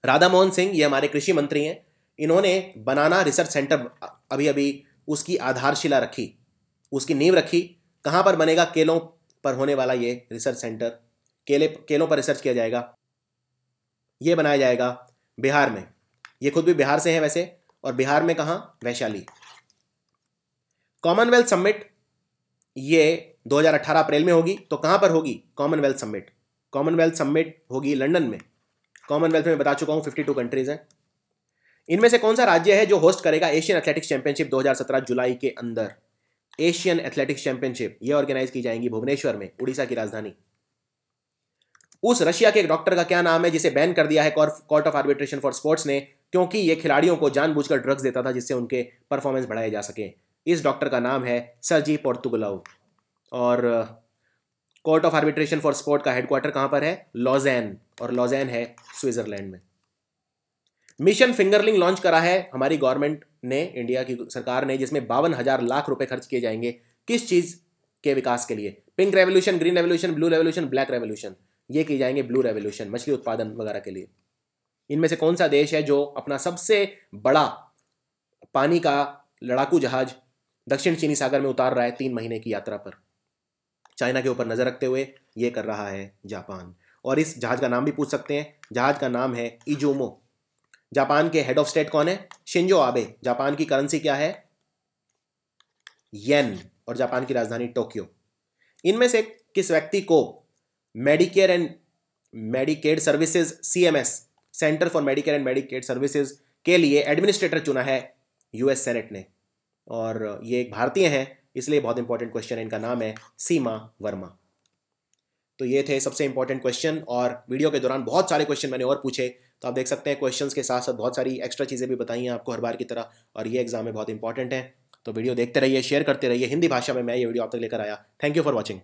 राधा मोहन सिंह, ये हमारे कृषि मंत्री हैं, इन्होंने बनाना रिसर्च सेंटर अभी अभी उसकी आधारशिला रखी, उसकी नींव रखी। कहाँ पर बनेगा? केलों पर होने वाला ये रिसर्च सेंटर, केलों पर रिसर्च किया जाएगा। ये बनाया जाएगा बिहार में, ये खुद भी बिहार से हैं वैसे, और बिहार में कहाँ? वैशाली। कॉमनवेल्थ समिट ये 2018 अप्रैल में होगी, तो कहाँ पर होगी कॉमनवेल्थ समिट? कॉमनवेल्थ समिट होगी लंदन में। कॉमनवेल्थ में बता चुका हूँ 52 कंट्रीज हैं। इनमें से कौन सा राज्य है जो होस्ट करेगा एशियन एथलेटिक्स चैंपियनशिप 2017 जुलाई के अंदर? एशियन एथलेटिक्स चैंपियनशिप ये ऑर्गेनाइज की जाएंगी भुवनेश्वर में, उड़ीसा की राजधानी। उस रशिया के एक डॉक्टर का क्या नाम है जिसे बैन कर दिया है court of arbitration for sports ने, क्योंकि ये खिलाड़ियों को जानबूझकर ड्रग्स देता था जिससे उनके परफॉर्मेंस बढ़ाए जा सके? इस डॉक्टर का नाम है सर्जी पोर्तुगलाउ। और court of arbitration for sport का हेडक्वार्टर कहाँ पर है? लॉजेन, और लॉजेन है स्विट्जरलैंड में। मिशन फिंगरलिंग लॉन्च करा है हमारी गवर्नमेंट ने, इंडिया की सरकार ने, जिसमें 52,000 लाख रुपए खर्च किए जाएंगे। किस चीज के विकास के लिए? Pink revolution, green revolution, blue revolution, black revolution. ये की जाएंगे ब्लू रेवोल्यूशन, मछली उत्पादन वगैरह के लिए। इनमें से कौन सा देश है जो अपना सबसे बड़ा पानी का लड़ाकू जहाज दक्षिण चीनी सागर में उतार रहा है 3 महीने की यात्रा पर? चाइना के ऊपर नजर रखते हुए ये कर रहा है जापान। और इस जहाज का नाम भी पूछ सकते हैं, जहाज का नाम है इजोमो। जापान के हेड ऑफ स्टेट कौन है? Shinzo Abe. जापान की करेंसी क्या है? येन, और जापान की राजधानी टोक्यो। इनमें से किस व्यक्ति को Medicare and Medicaid services, CMS, centre for Medicare and Medicaid services के लिए एडमिनिस्ट्रेटर चुना है यूएस सेनेट ने? और ये एक भारतीय हैं, इसलिए बहुत इंपॉर्टेंट क्वेश्चन है, इनका नाम है सीमा वर्मा। तो ये थे सबसे इंपॉर्टेंट क्वेश्चन, और वीडियो के दौरान बहुत सारे क्वेश्चन मैंने और पूछे, तो आप देख सकते हैं क्वेश्चंस के साथ साथ बहुत सारी एक्स्ट्रा चीज़ें भी बताई हैं आपको हर बार की तरह, और ये एग्जाम में बहुत इंपॉर्टेंट है। तो वीडियो देखते रहिए, शेयर करते रहिए। हिंदी भाषा में मैं ये वीडियो आप तक लेकर आया। Thank you for watching.